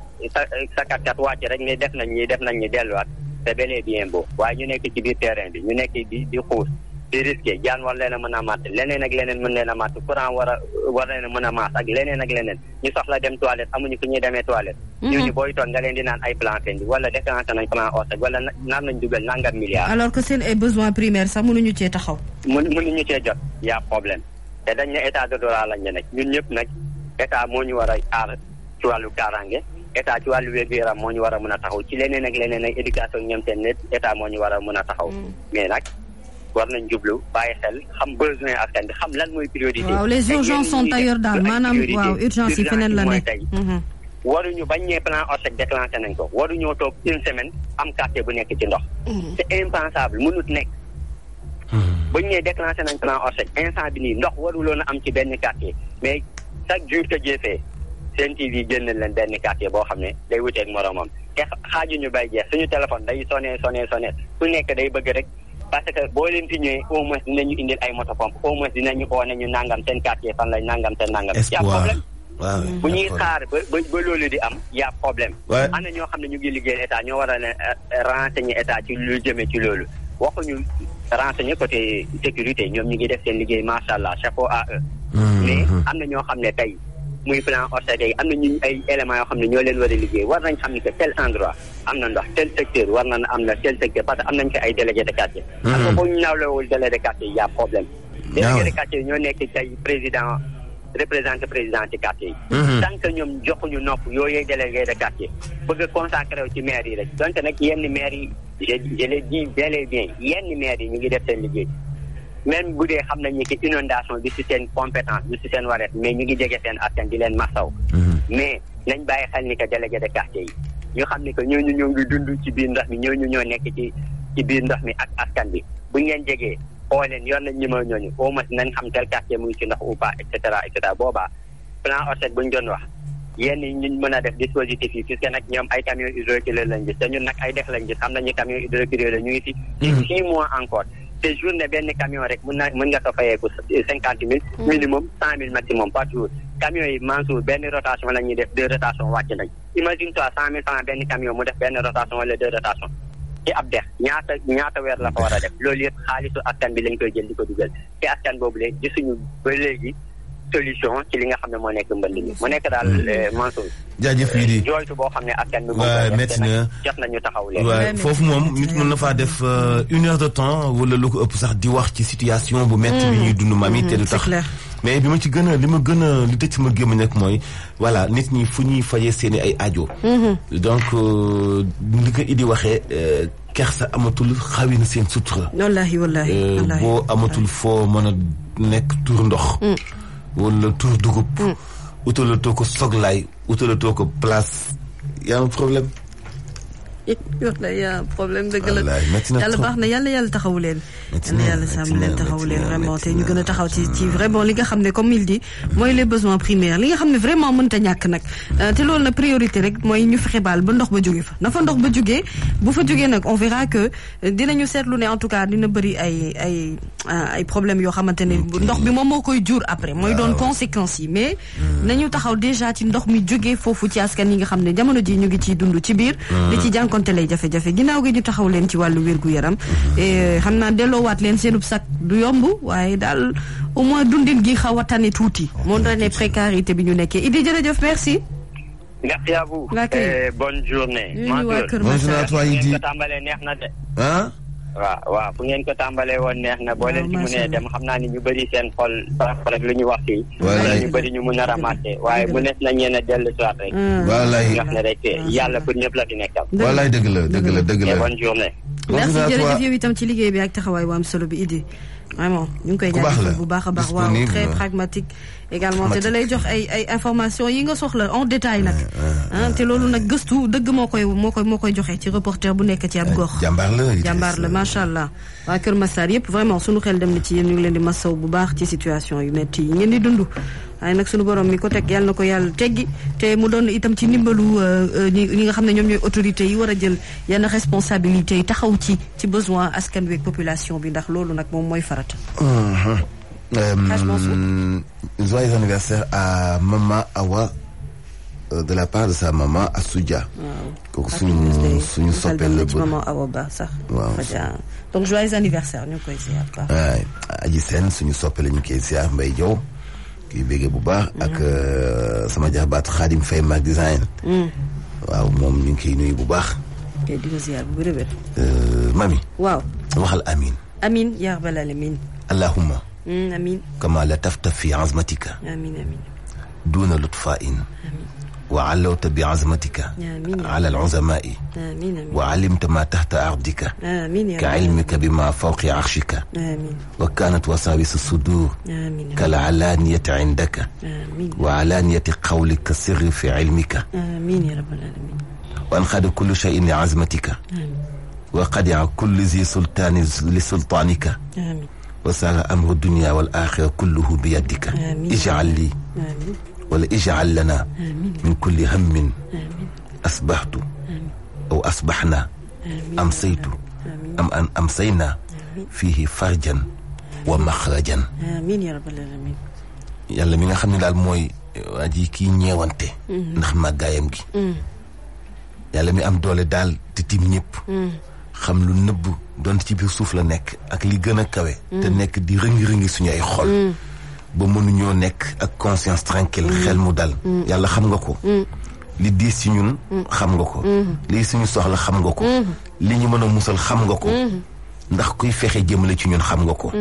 sa kat wàcc rek ne def nañ ñi delluwaat c'est bel et bien beau waaye ñu nekk ci biir terrain bi ñu nekk di xuus di risqué jaan war leen a mën a màtt leneen ak leneen mën leen a màtt courant war leen a mën a maas ak leneen ak leneen ñu soxla dem toilette amuñu fu ñuy demee toilette ñooñu booy toog nga leen di naan ay plan fendi wala déclenché nañ plan ORSEC wala naan nañ dugal nangam milliards alors que seen ay besoins primaires sax mënuñu cee taxaw mënuñu cee jot y'a problème te dañ ne état de droit lañ nekk ñun ñëpp nag état moo ñu war a aar ci wàllu kaaraange état ci wàllu wér-gu-yaram moo ñu war a mën a taxaw ci leneen ak leneen ak éducation ñoom seen net état moo ñu war a mën a taxaw mais nag war nañ jublu bàyyi xel xam besoin askan bi xam lan mooy priorité. waaw les urgences sont ailleurs daal maanaam waaw urgence yi feneen la nekk. waruñu bañ ñee plan ORSEC déclenché nañ ko waruñoo toog une semaine am quartier bu nekk ci ndox. c'est impensable mënut nekk. bañ ñee déclenché nañ plan ORSEC instant bi nii ndox waruloon a am ci benn quartier mais chaque jour que jëfee Sen TV génn leen benn quartier boo xam ne day wuteeg moromam te xaajuñu bay jeex suñu téléphone day sonné ku nekk day bëgg rek. parce que boo leen fi ñëwee au moins dinañu indil ay motopompe au moins dinañu oo nañu nangam seen quartier fan lañ nangam seen nangam. y' a problème bu ñuy xaar ba loolu di am y' a problème. am na ñoo xam ne ñu ngi liggéey état ñoo war a ne renseigner état ci lu jëmee ci loolu waxuñu renseigner côté sécurité ñoom ñu ngi def seen liggéey macha allah chapeau à eux. mais am na ñoo xam ne tey muy plan ORSEC yi am na ñu ay éléments yoo xam ne ñoo leen war a liggéey war nañ xam ni que tel endroit am na ndox tel secteur war na am na tel secteur parce que am nañ fi ay délégué de quartier. parce que boo ñu nawlewul délégué de quartier y' a problème. délégué de quartier ñoo nekk tey président représenté président ci quartier yi. tant que ñoom joxuñu nopp yooyu délégué de quartier bëgg a consacré wu ci maire yi rek donte nag yenn maire yi je l'ai dit bel et bien yenn maire yi ñu ngi def seen liggéey. même bu dee xam nañu que inondation bi ci seen compétence bi ci seen wareet mais ñu ngi jege seen askan di leen masaw mais nañ bàyyi xel ni que délégué de quartier yi ñu xam ni que ñooñu ñoo ngi dund ci biir ndox mi ñooñu ñoo nekk ci biir ndox mi ak askan bi buñ leen jegee oo leen yor nañ ñi ma ñooñu au moins nañ xam tel quartier mu ngi ci ndox ou pas et cetera boobaa plan ORSEC buñ doon wax yenn ñu mën a def dispositif yi puisque nag ñoom ay camions hydrocureurs lañ gis te ñun nag ay dex lañ gis xam nañu camions hydrocureurs ñu ngi fi 6 mois encore te journée benn camion rek mën nga ko fayeeku 50 000 minimum 100 000 maximum par jour camion yi Mansour benn rotation la ñuy def 2 rotations wàcc nañ imagine toi 100 000 francs benn camion mu def benn rotation wala 2 rotations ci ab dex ñaata weer la fa war a def loolu yëpp xaalisu askan bi lañ koy jël di ko dugal te askan boobu léegi gisuñu ba léegi solution ci li nga xam ne moo nekk mbënd mi mu nekk daal Mansour jaajëf yi di jooytu boo xam ne askan bi waaw métti na jot nañu taxaw leen waaw foofu moom nit mën na faa def 1 heure de temps wala lu ko ëpp sax di wax ci situation bu métti bi ñuy dund mami te du tax mais bi ma ci gën a li tëj sama gémmiñ nag mooy voilà nit ñi fu ñuy fajee seeni ay aajo donc li ko Idi waxee kersa amatul xawi na seen sutura wallaahi boo amatul foo mën a nekk tur ndox wala tur dugub utalatoo ko soglaay utalatoo ko place yaa am problème yaa problème dëgg la yàlla baax na yàlla taxawu leen yàlla sàmm leen taxawu leen vraiment te ñu gën a taxaw ci vraiment li nga xam ne comme il dit mooy les besoins primaires li nga xam ne vraiment mënta ñàkk nag te loolu na priorité rek mooy ñu fexe baal ba ndox ba jóge fa na fa ndox ba jógee bu fa jógee nag on verra que dinañu seetlu ne en tout cas dina bëri ay problèmes yoo xamante ne ndox bi moom moo koy jur après mooy doon conséquences yi mais nañu taxaw déjà ci ndox mi jógee foofu ci askan yi nga xam ne jamono ji ñu ngi ciy dund ci biir di ci jànkonte lay jafe-jafe ginnaaw gi ñu taxaw leen ci wàllu wér-gu-yaram xam naa delloowaat leen seenub sac du yomb waaye daal au moins dundin gi xaw a tane tuuti moo doon ne précarité bi ñu nekkee Idi jërëjëf merci. merci à vous. bonne journée. bonjour à toi Idi. ko tàmbalee neex na de. ah. waaw fu ngeen ko tàmbalee woon neex na boo leen ci mënee dem xam naa ni ñu bëri seen xol rek lu ñu wax fii. wallaay ñu bëri ñu mun a ramasser waaye bu nekk nañ leen a dellu si waat rek. wallaay wax ne rek yàlla pour ñëpp la fi nekkal. wallaay dëgg la. bonne journée. merci jërëjëf yow itam ci liggéey bi ak taxawaay bu am solo bi Idi. vraiment ñu ngi koy jaajëfal bu baax a baax. waaw très pragmatique. également te da lay jox ay information yi nga soxla en détail nag. te loolu nag gëstu dëgg moo koy joxe ci reporter bu nekk ci ab gox. jàmbaar la macha allah. waa Kër Massar yëpp vraiment sunu xel dem na ci yéen ñu ngi leen di masaw bu baax ci situation yu métti yi ngeen di dund. waaye nag sunu borom mi ko teg yàlla na ko yàlla teggi te mu doon itam ci ndimbalu ñi nga xam ne ñoom ñooy autorités yi war a jël yenn responsabilités yi taxaw ci besoin askan wi ak population bi ndax loolu nag moom mooy farata. Joyeux anniversaire à Maman Awa de la part de sa maman Assoudia. waaw suñu soppeel la bëgg Maman Awa Ba sax. waaw donc joyeux anniversaire ñu ngi koy ziar quoi. waay Aji Sène suñu soppeel ñu koy ziar Mbaye Diaw kii béggee bu baax. ak sama jaxbaat Khadim Faye Mag Design. waaw moom ñu ngi koy nuyu bu baax. di ko ziar bu rëbër. mami. waaw waxal amin. amin yaa rabbal alamin. allahumma. amin. kama latafta fi azmatika. amin amin. duna lutfain. wa allawta bi azmatika. ala al-uzamai. amin amin. wa alimta ma tahta ardika. amin ya ka ilmika bima fawqi arshika. amin. wa kanat wasawis as-sudur. amin. kal alaniyati indaka. amin. wa alaniyati qawlika sirri fi ilmika. amin ya rabbal alamin. wa anqada kullu shay'in li azmatika. amin. wa qadi'a kullu zi sultani li sultanika. amin. wa saara amru dunya wal axira kulluhu bi yadika. ij'al li wala ij'al lana min kulli hammin asbahtu aw asbahna amsaytu am an amsayna fihi farjan wa maxrajan. amiin yaa rabbal aalamiin. yàlla mi nga xam ne daal mooy waa ji kii ñeewante. ndax màggaayam gi. yàlla mi am doole daal te tim ñëpp. xam lu nëbb doon ci biir suuf la nekk ak li gën a kawe. te nekk di rëngi-rëngi suñu ay xol. ba mënuñoo nekk ak conscience tranquille xel mu dal. yàlla xam nga ko. li diis ci ñun. xam nga ko. lii suñu soxla xam nga ko. li ñu mën a musal xam nga ko. ndax kuy fexe jëmale ci ñun xam nga ko.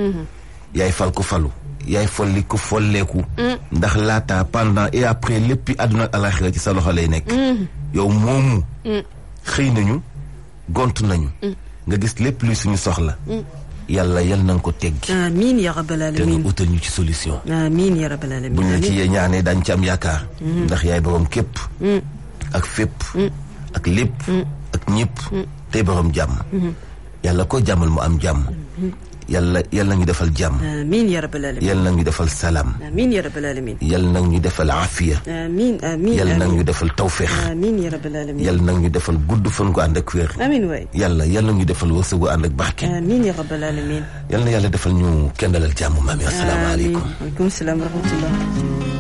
yaay fal ko falu. yaay folli ko folleeku. ndax laata pendant et après léppi àdduna ak alaxira ci sa loxo lay nekk. yow moomu. xëy nañu. gont nañu. nga gis lépp luy suñu soxla. yàlla yal na nga ko teggi. amiin ya rabbal alamin. te nga utal ñu ci solution. amiin ya rabbal alamin. buñ la ci ñaanee daañu ci am yaakaar. ndax yaay borom képp. ak fépp. ak lépp. ak ñëpp. tey borom jàmm. yàlla ko jàmmal mu am jàmm. yàlla ñu defal jàmm. amiin ya rabbal alamin. yàlla ñu defal salaam. amiin ya rabbal alamin. yàlla ñu defal afiya. amiin amiin. yàlla ñu defal tawféex. amiin ya rabbal alamin. yàlla ñu defal gudd fan gu ànd ak wér. amiin waay. yàlla ñu defal wërsëg gu ànd ak barke. amiin ya rabbal alamin. yàlla defal ñu kendalal jàmm maami. asalaamaaleykum. waaleykum salaam wa rahmatullah.